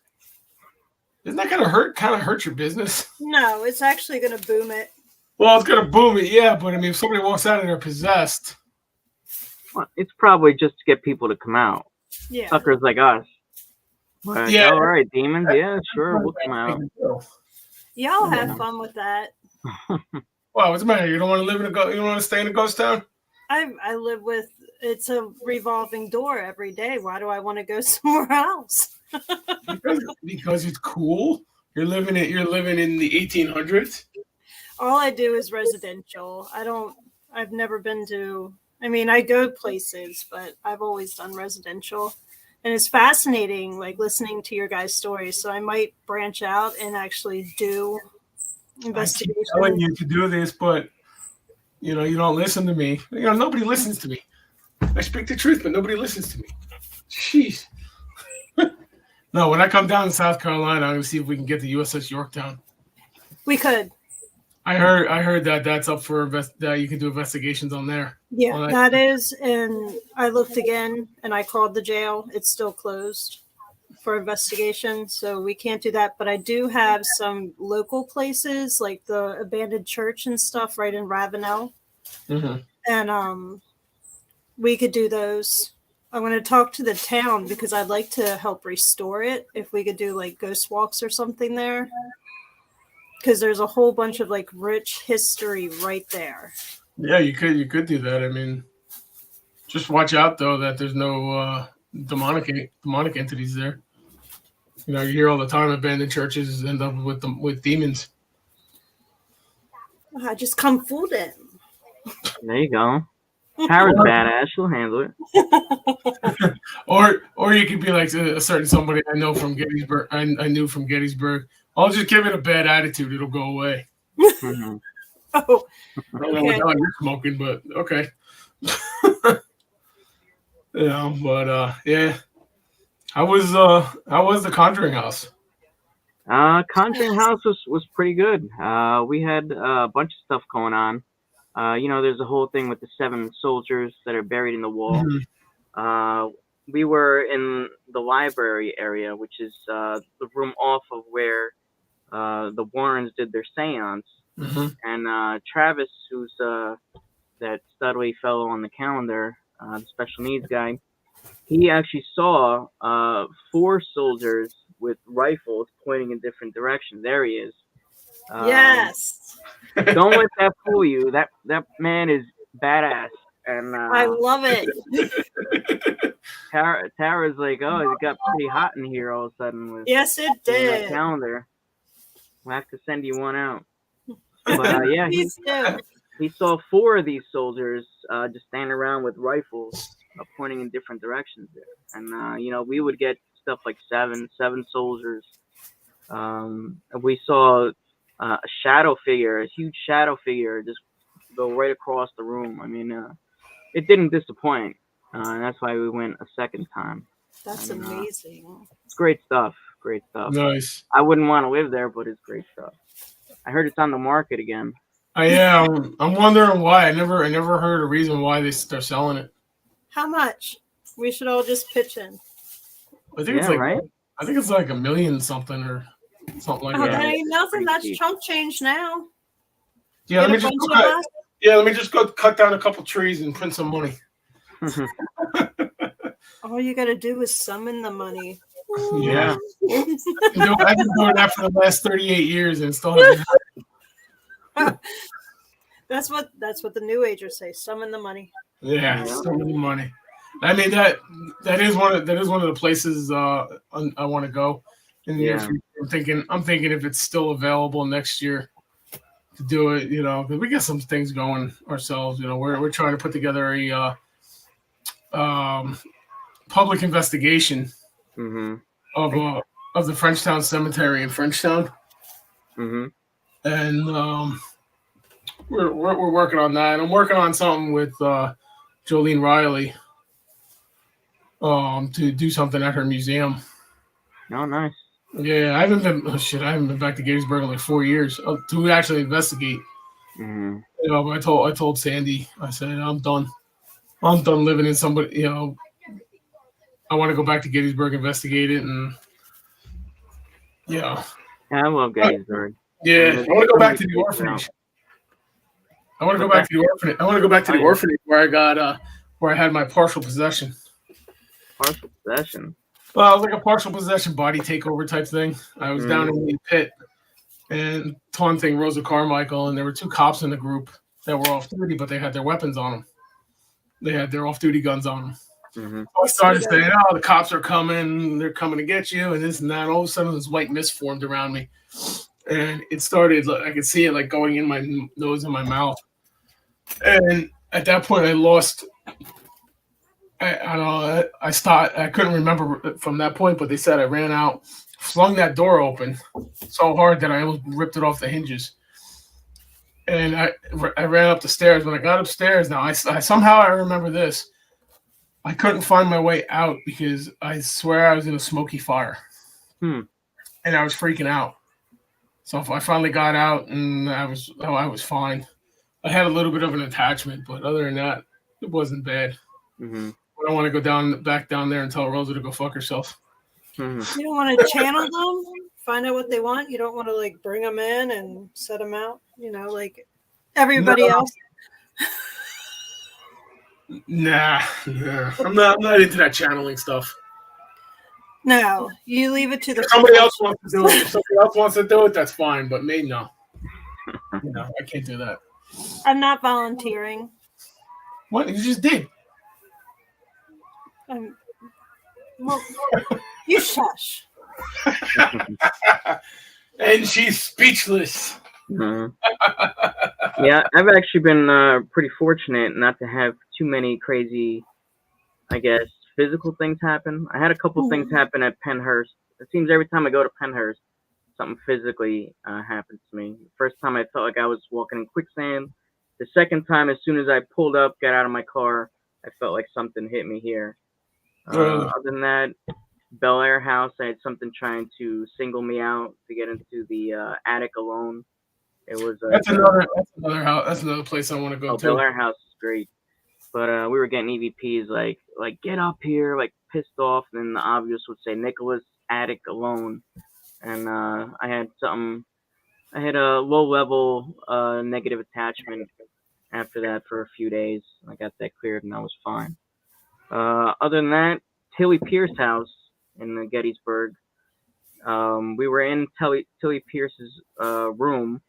Speaker 1: Isn't that gonna kind of hurt your business?
Speaker 2: No, it's actually going to boom it.
Speaker 1: Well, it's gonna boom it, yeah. But I mean, if somebody walks out and they're possessed,
Speaker 3: Well, it's probably just to get people to come out.
Speaker 2: Yeah.
Speaker 3: Suckers like us. Like,
Speaker 1: Yeah.
Speaker 3: all right, demons. Yeah, sure, we'll come out.
Speaker 2: Y'all have fun with that.
Speaker 1: Well, what's the matter? You don't want to live in you don't want to stay in a ghost town?
Speaker 2: I live with, it's a revolving door every day. Why do I want to go somewhere else?
Speaker 1: Because it's cool. You're living in the 1800s.
Speaker 2: All I do is residential. I've never been to, I mean, I go places, but I've always done residential. And it's fascinating, like listening to your guys' stories. So I might branch out and actually do investigation.
Speaker 1: I'm telling you to do this, but you don't listen to me. Nobody listens to me. I speak the truth, but nobody listens to me. Jeez. No, when I come down to South Carolina, I'm gonna see if we can get the USS Yorktown.
Speaker 2: We could.
Speaker 1: I heard that that's up for that you can do investigations on there.
Speaker 2: Yeah,
Speaker 1: Well,
Speaker 2: that is. And I looked again and I called the jail. It's still closed for investigation. So we can't do that. But I do have some local places like the abandoned church and stuff right in Ravenel.
Speaker 1: Mm-hmm.
Speaker 2: And we could do those. I'm going to talk to the town because I'd like to help restore it. If we could do like ghost walks or something there. Because there's a whole bunch of like rich history right there.
Speaker 1: Yeah, you could do that. I mean, just watch out though that there's no demonic entities there. You hear all the time abandoned churches end up with demons.
Speaker 2: I just come fool them.
Speaker 3: There you go. Tara's badass. She'll handle it.
Speaker 1: Or you could be like a certain somebody I know from Gettysburg. I knew from Gettysburg. I'll just give it a bad attitude. It'll go away.
Speaker 3: Mm-hmm.
Speaker 2: Oh,
Speaker 1: I don't know what the hell you're smoking, but okay. Yeah. How was the Conjuring House?
Speaker 3: Conjuring House was pretty good. We had a bunch of stuff going on. There's a whole thing with the 7 soldiers that are buried in the wall.
Speaker 1: Mm-hmm.
Speaker 3: We were in the library area, which is the room off of where the Warrens did their seance.
Speaker 1: Mm-hmm.
Speaker 3: And Travis, who's that studly fellow on the calendar, the special needs guy, he actually saw 4 soldiers with rifles pointing in different directions. There he is.
Speaker 2: yes.
Speaker 3: Don't let that fool you. That man is badass. And
Speaker 2: I love it.
Speaker 3: Tara's like, oh, it got pretty hot in here all of a sudden with
Speaker 2: Yes, it
Speaker 3: that
Speaker 2: did.
Speaker 3: calendar. We'll have to send you one out. But yeah,
Speaker 2: Please do.
Speaker 3: he saw 4 of these soldiers just standing around with rifles pointing in different directions there. And we would get stuff like seven soldiers. We saw a shadow figure, a huge shadow figure, just go right across the room. I mean, it didn't disappoint, and that's why we went a second time.
Speaker 2: That's amazing.
Speaker 3: It's great stuff. Great stuff.
Speaker 1: Nice.
Speaker 3: I wouldn't want to live there, but it's great stuff. I heard it's on the market again.
Speaker 1: Yeah, I'm wondering why. I never heard a reason why they're selling it.
Speaker 2: How much? We should all just pitch in.
Speaker 1: I think it's like
Speaker 3: right?
Speaker 1: I think it's like $1 million something or something like
Speaker 2: Oh,
Speaker 1: that.
Speaker 2: that ain't nothing. That's
Speaker 3: cheap.
Speaker 2: chunk change now.
Speaker 1: Yeah,
Speaker 2: Get a bunch of us.
Speaker 1: let me just go cut down a couple trees and print some money.
Speaker 2: All you got to do is summon the money.
Speaker 1: Yeah. I've been doing that for the last 38 years and still haven't.
Speaker 2: That's what the New Agers say. Summon the money.
Speaker 1: Yeah, so many money. I mean that is one of the places I want to go in the near future. I'm thinking if it's still available next year to do it, because we got some things going ourselves. We're trying to put together a public investigation of the Frenchtown Cemetery in Frenchtown, and we're working on that. I'm working on something with Jolene Riley to do something at her museum.
Speaker 3: Oh, nice.
Speaker 1: Yeah, I haven't been. Oh shit, I haven't been back to Gettysburg in like 4 years to actually investigate.
Speaker 3: Mm-hmm.
Speaker 1: You know, but I told Sandy, I said I'm done. I'm done living in somebody. You know, I want to go back to Gettysburg, investigate it, and yeah,
Speaker 3: Yeah, I love Gettysburg.
Speaker 1: yeah. I want to go back to the
Speaker 3: Out.
Speaker 1: orphanage. I want to go back to the orphanage. I want to go back to the orphanage where I got where I had my partial possession.
Speaker 3: Partial possession.
Speaker 1: Well, it was like a partial possession body takeover type thing. I was down in the pit and taunting Rosa Carmichael, and there were 2 cops in the group that were off duty, but they had their weapons on them. They had their off-duty guns on them.
Speaker 3: Mm-hmm.
Speaker 1: So I started saying, "Oh, the cops are coming. They're coming to get you," and this and that. And all of a sudden, this white mist formed around me, and it started. I could see it like going in my nose and my mouth. And at that point, I lost. I don't know. I stopped. I couldn't remember from that point, but they said I ran out, flung that door open so hard that I almost ripped it off the hinges. And I ran up the stairs. When I got upstairs, now I somehow I remember this. I couldn't find my way out because I swear I was in a smoky fire, and I was freaking out. So I finally got out, and I was fine. I had a little bit of an attachment, but other than that, it wasn't bad.
Speaker 3: Mm-hmm.
Speaker 1: I don't want to go back down there and tell Rosa to go fuck herself.
Speaker 3: Mm-hmm.
Speaker 2: You don't want to channel them, find out what they want. You don't want to like bring them in and set them out. You know, like everybody else.
Speaker 1: Nah. I'm not into that channeling stuff.
Speaker 2: No, you leave it to the
Speaker 1: If somebody else wants to do it. If somebody else wants to do it, that's fine. But me, no. No, I can't do that.
Speaker 2: I'm not volunteering.
Speaker 1: What? You just did.
Speaker 2: Well, you shush.
Speaker 1: And she's speechless.
Speaker 3: Mm-hmm. Yeah, I've actually been pretty fortunate not to have too many crazy, I guess, physical things happen. I had a couple things happen at Pennhurst. It seems every time I go to Pennhurst, something physically happens to me. The first time I felt like I was walking in quicksand. The second time, as soon as I pulled up, got out of my car, I felt like something hit me here. Other than that, Bel Air House, I had something trying to single me out to get into the attic alone. It was
Speaker 1: that's another house. That's another place I want to go to.
Speaker 3: Bel Air House is great, but we were getting EVPs like get up here, like pissed off. And then the obvious would say Nicholas attic alone, and I had a low level negative attachment after that for a few days. I got that cleared and I was fine. Other than that, Tilly Pierce's house in Gettysburg. We were in Tilly Pierce's room,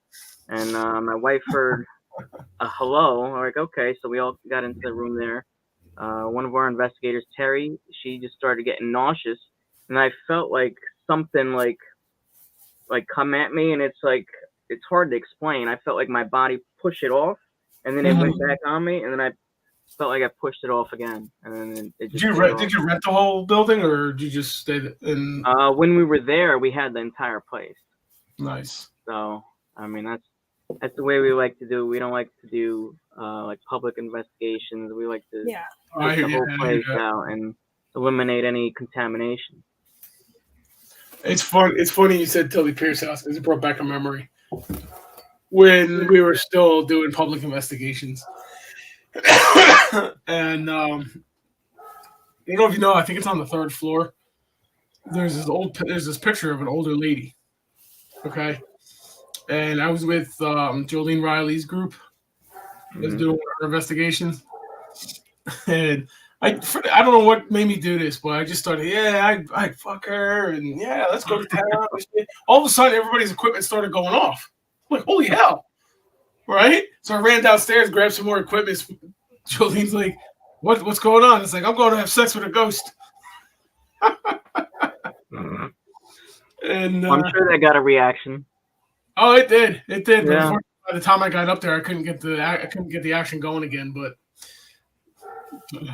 Speaker 3: and my wife heard a hello. I'm like, okay, so we all got into the room there. One of our investigators, Terry, she just started getting nauseous, and I felt like something like come at me, and it's hard to explain. I felt like my body pushed it off, and then it went back on me, and then I felt like I pushed it off again, and then it just
Speaker 1: Did you rent the whole building, or did you just stay in?
Speaker 3: When we were there, we had the entire place.
Speaker 1: Nice.
Speaker 3: So I mean, that's the way we like to do. We don't like to do like public investigations. We like to put the whole place out and eliminate any contamination.
Speaker 1: It's fun. It's funny you said Tilly Pierce house because it brought back a memory when we were still doing public investigations. And I don't know if you know. I think it's on the 3rd floor. There's this picture of an older lady. Okay, and I was with Jolene Riley's group. I was doing her investigations, and I don't know what made me do this, but I just started. Yeah, I fuck her, and yeah, let's go to town. All of a sudden, everybody's equipment started going off. I'm like, holy hell! Right? So I ran downstairs, grabbed some more equipment. Jolene's like, what's going on? It's like, I'm going to have sex with a ghost. And
Speaker 3: I'm sure that got a reaction.
Speaker 1: Oh, it did. It did.
Speaker 3: Yeah.
Speaker 1: But by the time I got up there, I couldn't get the action going again. But
Speaker 3: you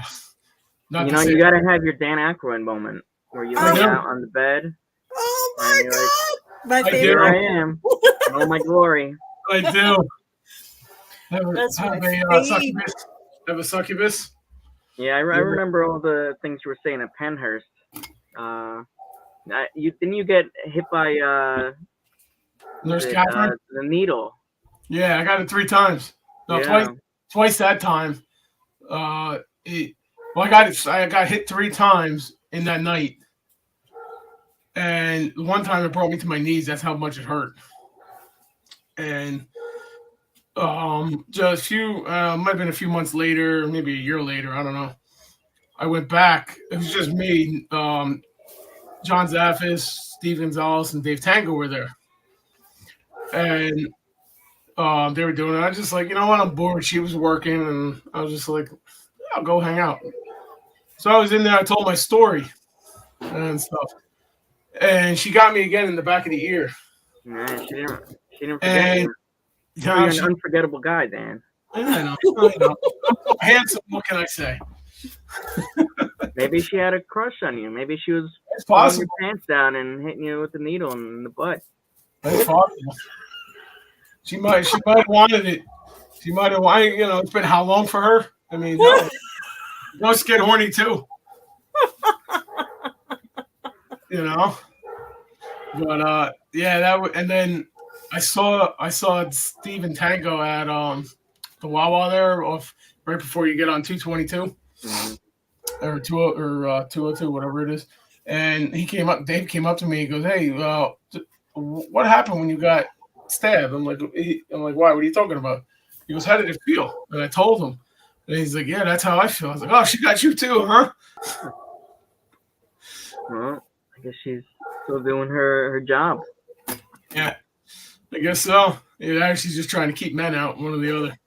Speaker 3: got to have your Dan Aykroyd moment where you lay out on the bed.
Speaker 2: Oh my god!
Speaker 3: My favorite. Here I am. Oh my glory.
Speaker 1: I do.
Speaker 2: That's
Speaker 1: have
Speaker 2: my
Speaker 1: a
Speaker 2: favorite.
Speaker 1: succubus. Have a succubus.
Speaker 3: Yeah, I remember all the things you were saying at Penhurst. Didn't you get hit by
Speaker 1: Nurse Catherine.
Speaker 3: the needle?
Speaker 1: Yeah, I got it 3 times. No,
Speaker 3: Yeah.
Speaker 1: twice that time. I got it. I got hit 3 times in that night, and one time it brought me to my knees. That's how much it hurt. And just a few, might have been a few months later, maybe a year later. I don't know. I went back. It was just me, John Zaffis, Steve Gonzalez, and Dave Tango were there, and they were doing it. I was just like, you know what? I'm bored. She was working, and I was just like, I'll go hang out. So I was in there. I told my story and stuff, and she got me again in the back of the ear.
Speaker 3: Man, she didn't forget
Speaker 1: And
Speaker 3: you. You're an unforgettable guy, Dan.
Speaker 1: I know. I'm handsome. What can I say?
Speaker 3: Maybe she had a crush on you. Maybe she was
Speaker 1: It's
Speaker 3: pulling
Speaker 1: possible.
Speaker 3: your pants down and hitting you with the needle in the butt.
Speaker 1: It's possible. She might have wanted it. She might have wanted. It's been how long for her? I mean, girls get horny too. But yeah, and then I saw Steve and Tango at the Wawa there right before you get on 222 or 202, whatever it is. And Dave came up to me. He goes, "Hey, what happened when you got stabbed?" I'm like, "Why? What are you talking about?" He goes, "How did it feel?" And I told him, and he's like, "Yeah, that's how I feel." I was like, "Oh, she got you too, huh?"
Speaker 3: Well, I guess she's still doing her job.
Speaker 1: Yeah, I guess so. Yeah, she's just trying to keep men out, one or the other.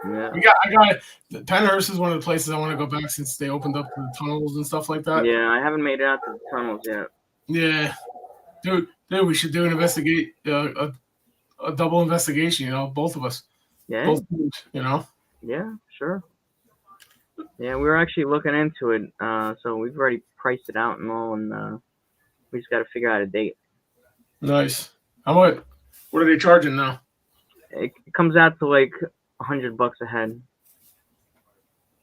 Speaker 3: Yeah.
Speaker 1: I got it. Penhurst is one of the places I want to go back since they opened up the tunnels and stuff like that.
Speaker 3: Yeah, I haven't made it out to the tunnels yet.
Speaker 1: Yeah, dude, we should do a double investigation. Both of us.
Speaker 3: Yeah.
Speaker 1: Both teams,
Speaker 3: Yeah, sure. Yeah, we were actually looking into it. So we've already priced it out and all, and we just got to figure out a date.
Speaker 1: Nice. How much? What are they charging now?
Speaker 3: It comes out to like $100 a head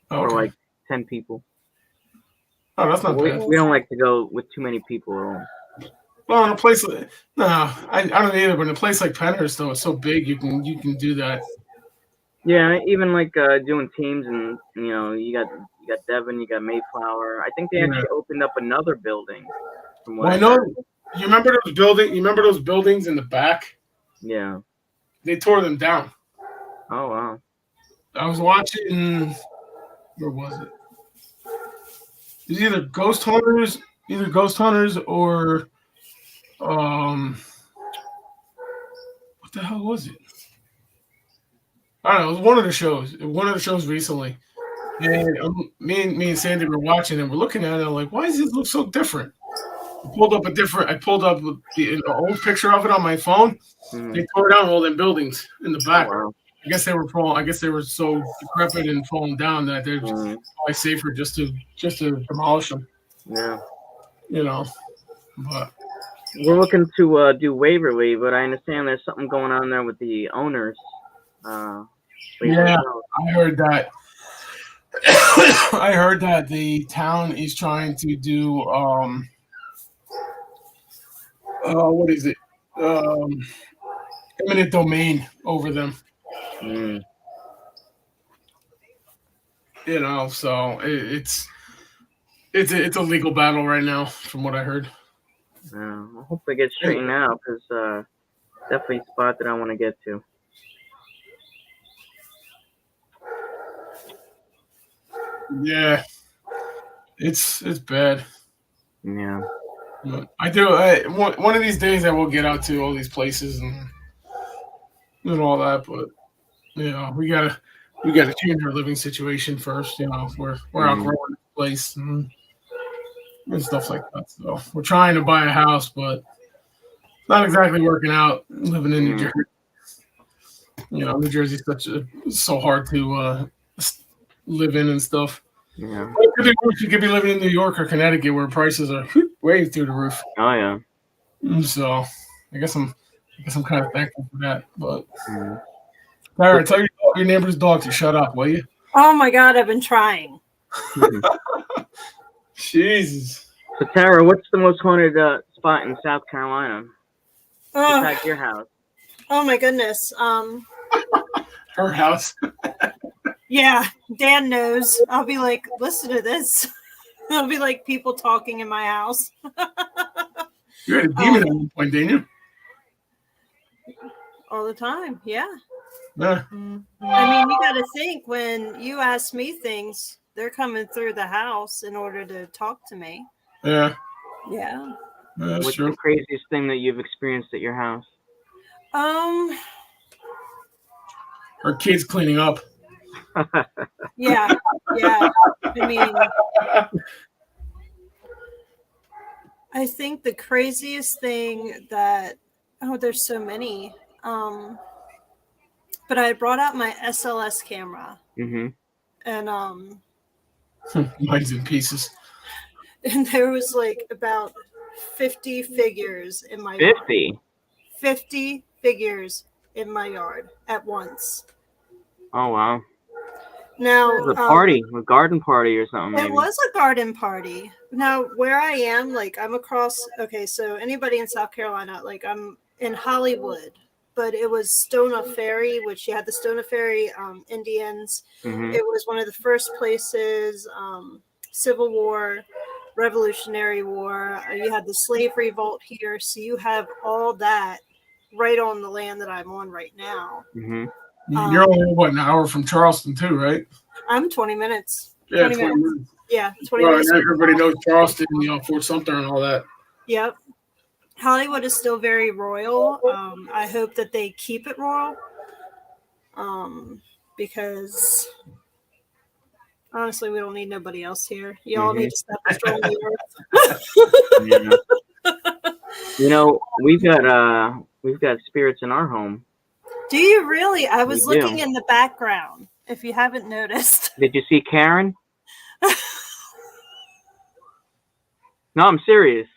Speaker 3: for like 10 people.
Speaker 1: Oh, that's not bad.
Speaker 3: We don't like to go with too many people at all.
Speaker 1: Well, in a place I don't either. But in a place like Penhurst, though, it's so big, you can do that.
Speaker 3: Yeah, even like doing teams, and you got Devon, you got Mayflower. I think they actually opened up another building.
Speaker 1: Well, I know. You remember those buildings? You remember those buildings in the back?
Speaker 3: Yeah.
Speaker 1: They tore them down.
Speaker 3: Oh wow.
Speaker 1: I was watching. Where was it? It was either Ghost Hunters, or what the hell was it? I don't know. It was one of the shows. One of the shows recently, and me and Sandy were watching and we're looking at it. I'm like, why does it look so different? I pulled up the old picture of it on my phone. They tore down all them buildings in the back.
Speaker 3: Oh, wow.
Speaker 1: I guess they were so decrepit and falling down that they're probably safer just to demolish them.
Speaker 3: Yeah.
Speaker 1: But
Speaker 3: we're looking to do Waverly, but I understand there's something going on there with the owners.
Speaker 1: Yeah, I heard that. I heard that the town is trying to do what is it? Eminent domain over them. So it's a legal battle right now, from what I heard.
Speaker 3: I hope they get straightened out, because definitely a spot that I want to get to.
Speaker 1: Yeah, it's bad.
Speaker 3: Yeah.
Speaker 1: I do. One of these days, I will get out to all these places and all that. But we gotta change our living situation first. We're outgrowing the place and stuff like that. So we're trying to buy a house, but it's not exactly working out. Living in New Jersey, New Jersey's so hard to live in and stuff.
Speaker 3: Yeah.
Speaker 1: It could be worse. You could be living in New York or Connecticut, where prices are way through the roof.
Speaker 3: Oh yeah.
Speaker 1: So I guess I'm kind of thankful for that. But Tara, tell your neighbor's dog to shut up, will you?
Speaker 2: Oh my God, I've been trying.
Speaker 1: Jesus.
Speaker 3: So Tara, what's the most haunted spot in South Carolina
Speaker 2: Oh,
Speaker 3: besides your house?
Speaker 2: oh my goodness.
Speaker 1: Her house.
Speaker 2: Yeah, Dan knows. I'll be like, listen to this. There'll be like people talking in my house.
Speaker 1: You had a demon at one point, didn't you?
Speaker 2: All the time, yeah.
Speaker 1: Yeah.
Speaker 2: I mean, you got to think when you ask me things, they're coming through the house in order to talk to me.
Speaker 1: Yeah.
Speaker 2: Yeah.
Speaker 1: That's
Speaker 3: What's
Speaker 1: true.
Speaker 3: the craziest thing that you've experienced at your house?
Speaker 1: Her kids cleaning up.
Speaker 2: Yeah. Yeah. I mean, I think the craziest thing that, there's so many. But I brought out my SLS camera and
Speaker 1: Mine's in pieces.
Speaker 2: and there was like about 50 figures in my
Speaker 3: 50.
Speaker 2: yard. 50 figures in my yard at once.
Speaker 3: Oh wow.
Speaker 2: Now
Speaker 3: It was a party, a garden party or something.
Speaker 2: it
Speaker 3: Maybe.
Speaker 2: was a garden party. Now where I am, like I'm across, okay, so anybody in South Carolina, like I'm in Hollywood, but it was Stona Ferry, which you had the Stona Ferry Indians. It was one of the first places, Civil War, Revolutionary War. You had the slave revolt here, so you have all that right on the land that I'm on right now.
Speaker 1: You're only, what, an hour from Charleston, too, right?
Speaker 2: I'm 20 minutes.
Speaker 1: Yeah, 20 minutes.
Speaker 2: Yeah, 20
Speaker 1: Well,
Speaker 2: minutes.
Speaker 1: and everybody knows Charleston, Fort Sumter and all that.
Speaker 2: Yep. Hollywood is still very royal. I hope that they keep it royal. Because honestly, we don't need nobody else here. Y'all need to step strong in the
Speaker 3: earth. We've got spirits in our home.
Speaker 2: Do you really? I was
Speaker 3: We do.
Speaker 2: looking in the background. If you haven't noticed.
Speaker 3: Did you see Karen? No, I'm serious.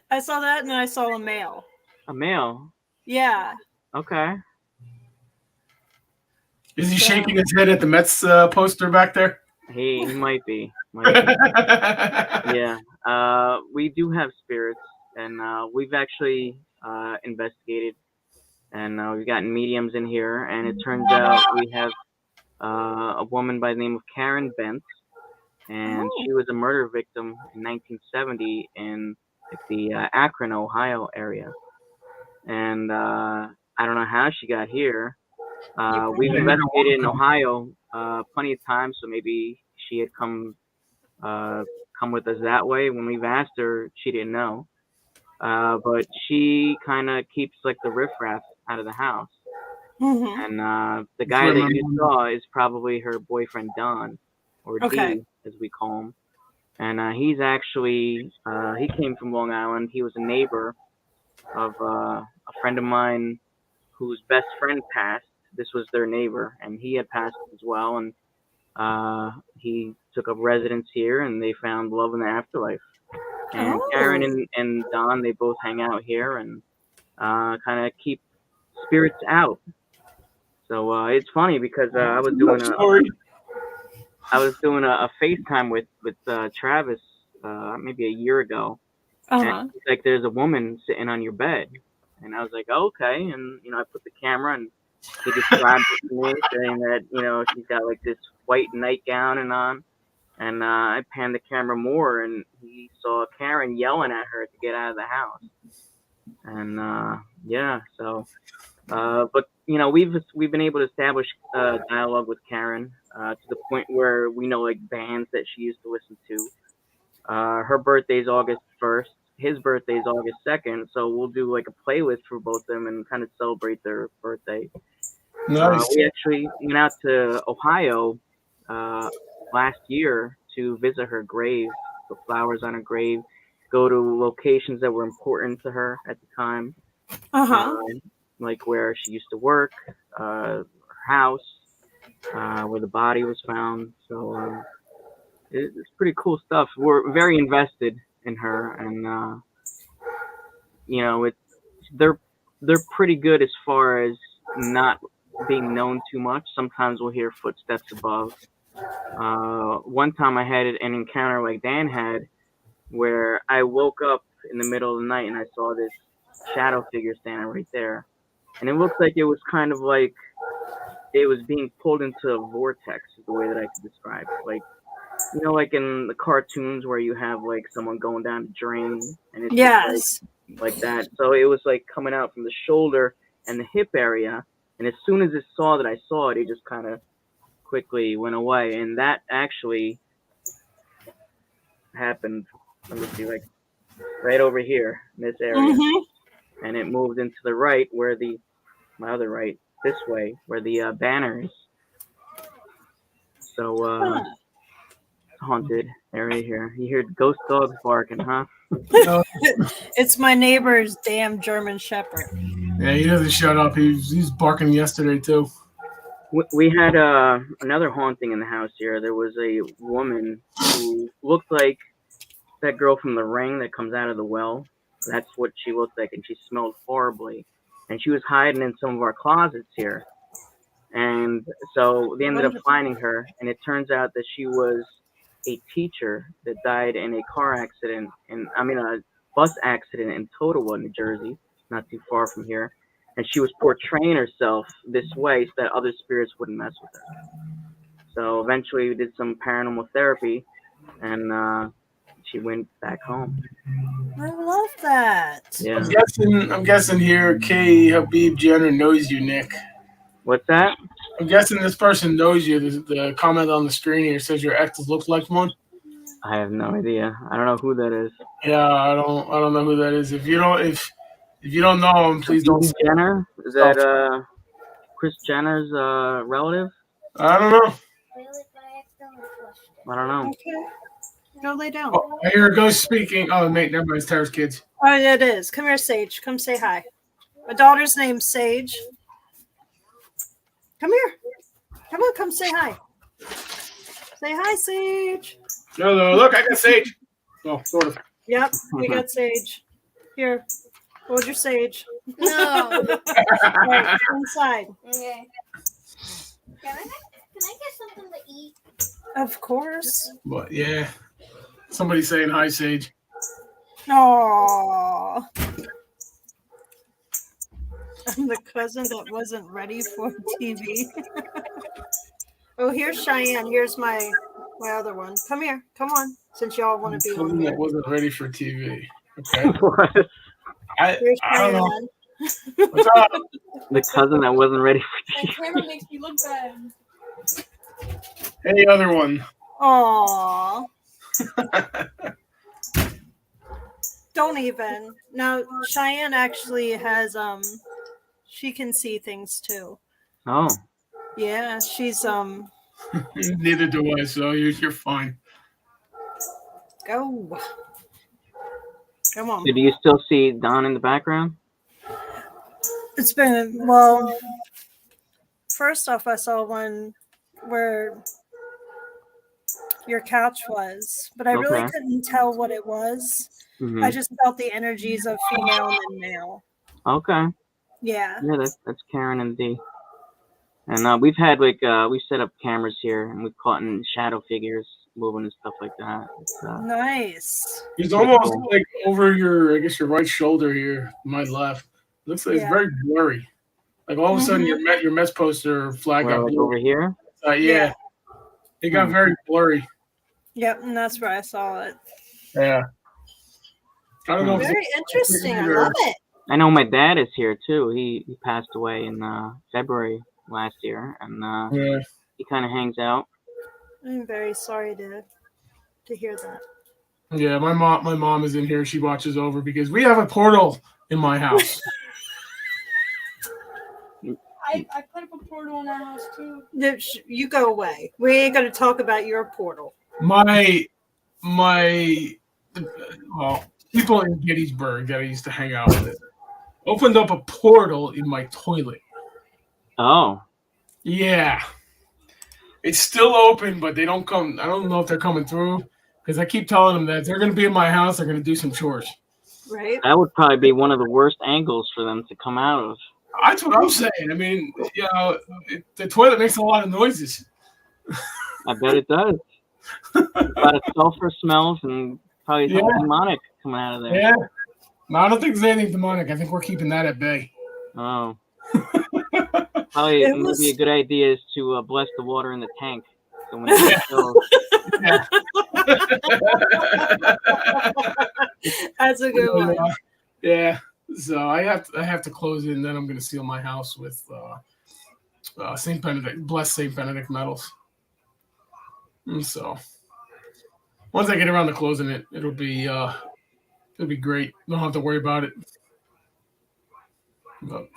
Speaker 2: I saw that and then I saw a male.
Speaker 3: A male?
Speaker 2: Yeah.
Speaker 3: Okay.
Speaker 1: Is he shaking his head at the Mets poster back there?
Speaker 3: He might be. Yeah. We do have spirits, and we've actually investigated, and we've gotten mediums in here, and it turns out we have a woman by the name of Karen Bentz, and she was a murder victim in 1970 in the Akron, Ohio area. And I don't know how she got here. We've investigated in Ohio plenty of times, so maybe she had come with us that way. When we've asked her, she didn't know. But she kind of keeps like the riffraff out of the house. And the guy that you saw is probably her boyfriend, Don, or D, as we call him. And he's actually, he came from Long Island. He was a neighbor of a friend of mine whose best friend passed. This was their neighbor, and he had passed as well. And he took up residence here, and they found love in the afterlife. And Karen and Don, they both hang out here and kind of keep spirits out. So it's funny because I was doing a FaceTime with Travis maybe a year ago. And he's like, there's a woman sitting on your bed. And I was like, oh, okay. And, I put the camera and he described it to me, saying that, she's got like this white nightgown and on. And I panned the camera more and he saw Karen yelling at her to get out of the house. And yeah, so, but, we've been able to establish dialogue with Karen to the point where we know like bands that she used to listen to. Her birthday's August 1st. His birthday's August 2nd. So we'll do like a playlist for both of them and kind of celebrate their birthday.
Speaker 1: Nice.
Speaker 3: We actually went out to Ohio last year to visit her grave, put flowers on her grave, go to locations that were important to her at the time. Like where she used to work, her house, where the body was found. So it's pretty cool stuff. We're very invested in her, and they're pretty good as far as not being known too much. Sometimes we'll hear footsteps above. One time I had an encounter like Dan had, where I woke up in the middle of the night and I saw this shadow figure standing right there, and it looked like it was kind of like it was being pulled into a vortex, is the way that I could describe it. Like, you know, like in the cartoons where you have like someone going down a drain, and it's
Speaker 2: Yes.
Speaker 3: just like that. So it was like coming out from the shoulder and the hip area, and as soon as it saw that I saw it, it just kind of quickly went away. And that actually happened, let me see, like right over here in this area. And it moved into the right where my other right, this way, where the banner is. So, haunted area here. You hear ghost dogs barking, huh?
Speaker 2: It's my neighbor's damn German Shepherd.
Speaker 1: Yeah, he doesn't shut up. He's barking yesterday too.
Speaker 3: We had another haunting in the house here. There was a woman who looked like that girl from The Ring that comes out of the well. That's what she looked like, and she smelled horribly. And she was hiding in some of our closets here. And so they ended up finding her, and it turns out that she was a teacher that died in a car accident, a bus accident in Totowa, New Jersey, not too far from here. And she was portraying herself this way so that other spirits wouldn't mess with her. So eventually we did some paranormal therapy, and she went back home.
Speaker 2: I love that.
Speaker 3: Yeah.
Speaker 1: I'm guessing here K. Habib Jenner knows you, Nick.
Speaker 3: What's that?
Speaker 1: I'm guessing this person knows you. The comment on the screen here says your ex looked like one.
Speaker 3: I have no idea. I don't know who that is.
Speaker 1: Yeah, I don't know who that is. If you don't know him, please don't.
Speaker 3: Jenner? Is that Kris Jenner's relative?
Speaker 1: I don't know.
Speaker 3: I don't know.
Speaker 2: Okay. Go lay down.
Speaker 1: Oh, I hear a ghost speaking. Oh, mate, never mind. It's Tara's kids.
Speaker 2: Oh, yeah, it is. Come here, Sage. Come say hi. My daughter's name's Sage. Come here. Come on, come say hi. Say hi, Sage.
Speaker 1: No, look, I got Sage. Oh, sort of.
Speaker 2: Yep, we got Sage. Here, hold your Sage.
Speaker 5: No.
Speaker 2: All right, inside.
Speaker 5: Okay. Can I get something to eat?
Speaker 2: Of course.
Speaker 1: But yeah, somebody saying hi, Sage.
Speaker 2: Aww. I'm the cousin that wasn't ready for TV. Oh, here's Cheyenne. Here's my other one. Come here. Come on. Since y'all want to be on
Speaker 1: Something
Speaker 2: here.
Speaker 1: that wasn't ready for TV. Okay.
Speaker 3: What?
Speaker 2: Here's
Speaker 1: I don't know.
Speaker 2: Cheyenne.
Speaker 1: What's up?
Speaker 3: The cousin that wasn't ready for
Speaker 5: My camera makes me look bad.
Speaker 1: Hey, other one.
Speaker 2: Aww. Don't even. No, Cheyenne actually has she can see things too.
Speaker 3: Oh.
Speaker 2: Yeah, she's
Speaker 1: Neither do I, so you're fine.
Speaker 2: go. Come on.
Speaker 3: So do you still see Don in the background?
Speaker 2: It's been well. First off, I saw one where your couch was, but I really
Speaker 3: Okay.
Speaker 2: couldn't tell what it was.
Speaker 3: Mm-hmm.
Speaker 2: I just felt the energies of female and male.
Speaker 3: Okay.
Speaker 2: Yeah.
Speaker 3: Yeah, that's Karen and D. And we've had we set up cameras here, and we've caught in shadow figures moving and stuff like that. It's,
Speaker 2: Nice.
Speaker 1: He's almost like over your right shoulder here, my left. Looks like it's very blurry. Like all of a sudden, your Mets poster flag got blurry.
Speaker 3: over here.
Speaker 1: Yeah, it got very blurry.
Speaker 2: Yep, and that's where I saw it.
Speaker 1: Yeah. I don't know. If
Speaker 2: Very interesting. I love it.
Speaker 3: I know my dad is here too. He passed away in February last year, and
Speaker 1: yeah.
Speaker 3: he kind of hangs out.
Speaker 2: I'm very sorry to hear that.
Speaker 1: Yeah, my mom is in here. She watches over because we have a portal in my house.
Speaker 5: I put up a portal in our house too.
Speaker 2: You go away. We ain't going to talk about your portal.
Speaker 1: My people in Gettysburg that I used to hang out with opened up a portal in my toilet.
Speaker 3: Oh.
Speaker 1: Yeah. It's still open, but they don't come. I don't know if they're coming through because I keep telling them that if they're going to be in my house, they're going to do some chores.
Speaker 2: Right.
Speaker 3: That would probably be one of the worst angles for them to come out of.
Speaker 1: That's what I'm saying. I mean, the toilet makes a lot of noises.
Speaker 3: I bet it does. A lot of sulfur smells and probably something demonic coming out of there.
Speaker 1: Yeah. No, I don't think there's anything demonic. I think we're keeping that at bay.
Speaker 3: Oh. Probably maybe a good idea is to bless the water in the tank. So when it fills.
Speaker 1: Yeah.
Speaker 2: That's a good one.
Speaker 1: Yeah. So I have to close it, and then I'm going to seal my house with Saint Benedict, blessed Saint Benedict medals. And so once I get around to closing it, it'll be great. Don't have to worry about it. But,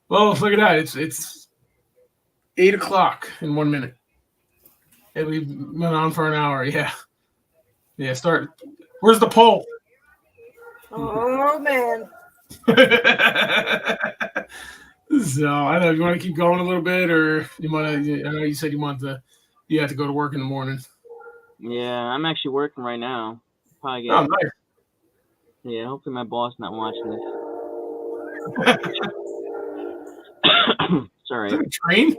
Speaker 1: well, look at that. It's 8:00 in 1 minute. And we've been on for an hour. Yeah. Start. Where's the poll?
Speaker 2: Oh man.
Speaker 1: So I don't know if you want to keep going a little bit, or you want to. I know you said you have to go to work in the morning.
Speaker 3: Yeah, I'm actually working right now. Probably
Speaker 1: Oh, nice.
Speaker 3: Yeah, hopefully my boss not watching this. Sorry.
Speaker 1: Is that a train?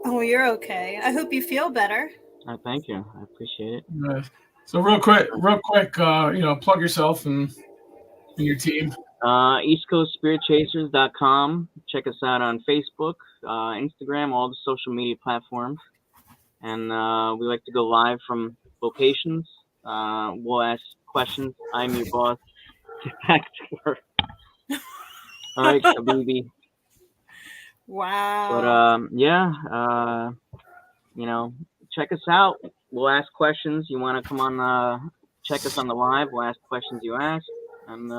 Speaker 2: Oh, you're okay. I hope you feel better.
Speaker 3: Thank you. I appreciate it.
Speaker 1: So real quick, plug yourself and your team.
Speaker 3: EastCoastSpiritChasers.com. Check us out on Facebook, Instagram, all the social media platforms. And we like to go live from locations. We'll ask questions. I'm your boss. Get back to work. All right, Habibi.
Speaker 2: Wow.
Speaker 3: But check us out. We'll ask questions. You want to come on, check us on the live. We'll ask questions you ask, and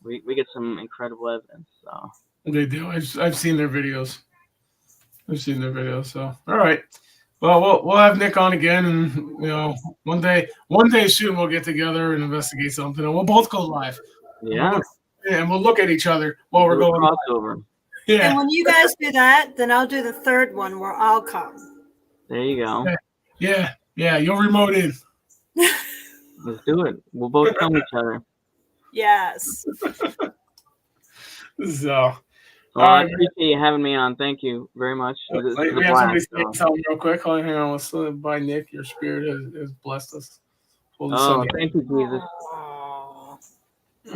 Speaker 3: we get some incredible evidence. So
Speaker 1: They do. I've seen their videos. So all right. Well, we'll have Nick on again, and one day soon we'll get together and investigate something, and we'll both go live.
Speaker 3: Yeah.
Speaker 1: And we'll look at each other while we're going
Speaker 3: crossover.
Speaker 1: Yeah.
Speaker 2: And when you guys do that, then I'll do the third one where I'll come.
Speaker 3: There you go.
Speaker 1: Yeah. You'll remote in.
Speaker 3: Let's do it. We'll both film each other.
Speaker 2: Yes.
Speaker 1: So.
Speaker 3: I appreciate you having me on. Thank you very much.
Speaker 1: We have somebody say something real quick. Hang on. Let's by Nick. Your spirit has blessed us.
Speaker 3: Thank you, Jesus.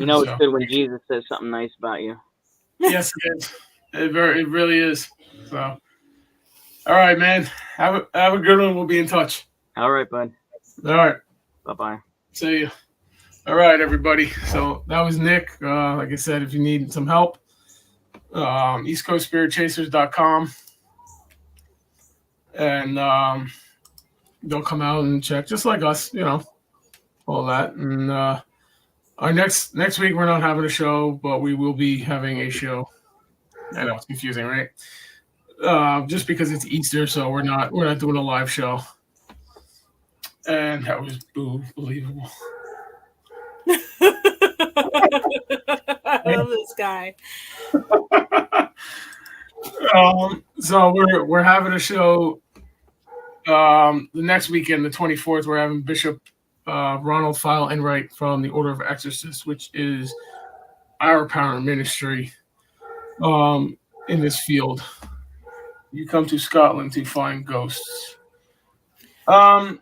Speaker 3: You know it's good when Jesus says something nice about you.
Speaker 1: Yes, it is. It really is. So, all right, man. Have a good one. We'll be in touch.
Speaker 3: All right, bud.
Speaker 1: All right.
Speaker 3: Bye-bye.
Speaker 1: See you. All right, everybody. So that was Nick. Like I said, if you need some help, EastCoastSpiritChasers.com, and they'll come out and check, just like us, all that. And our next week we're not having a show, but we will be having a show. I know it's confusing, right? Just because it's Easter, so we're not doing a live show. And that was believable.
Speaker 2: I love this guy.
Speaker 1: So we're having a show the next weekend, the 24th. We're having Bishop Ronald File Enright from the Order of Exorcists, which is our power ministry in this field. You come to Scotland to find ghosts. I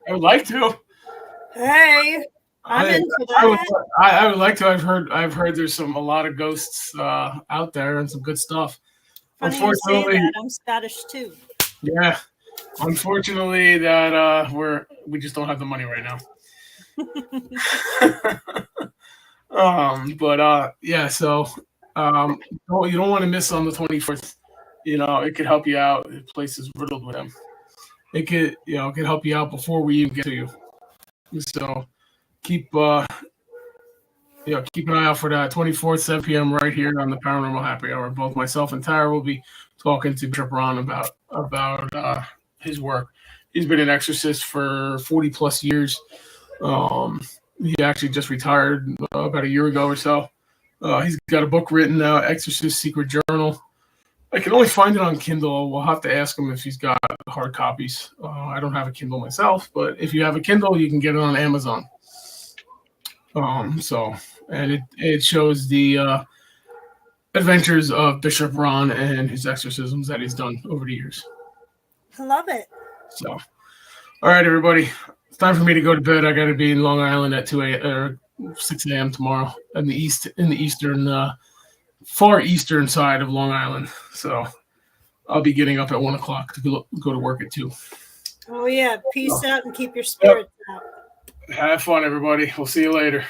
Speaker 1: would like to.
Speaker 2: Hey, I'm into that.
Speaker 1: I would like to. I've heard there's a lot of ghosts out there and some good stuff.
Speaker 2: Funny
Speaker 1: Unfortunately,
Speaker 2: you say that. I'm Scottish too.
Speaker 1: Yeah. Unfortunately, that we just don't have the money right now. So you don't want to miss on the 24th. It could help you out. The place is riddled with them. It could help you out before we even get to you. So keep an eye out for that 24th, 7 p.m. right here on the Paranormal Happy Hour. Both myself and Tyra will be talking to Bishop Ron about his work. He's been an exorcist for 40 plus years. He actually just retired about a year ago or so. He's got a book written now, Exorcist Secret Journal. I can only find it on Kindle. We'll have to ask him if he's got hard copies. I don't have a Kindle myself, but if you have a Kindle, you can get it on Amazon. And it shows the adventures of Bishop Ron and his exorcisms that he's done over the years.
Speaker 2: I love it.
Speaker 1: So, all right, everybody, it's time for me to go to bed. I got to be in Long Island at 6 a.m. tomorrow in the eastern, far eastern side of Long Island. So, I'll be getting up at 1 o'clock to go to work at 2.
Speaker 2: Oh yeah, peace out and keep your spirits out.
Speaker 1: Have fun, everybody. We'll see you later.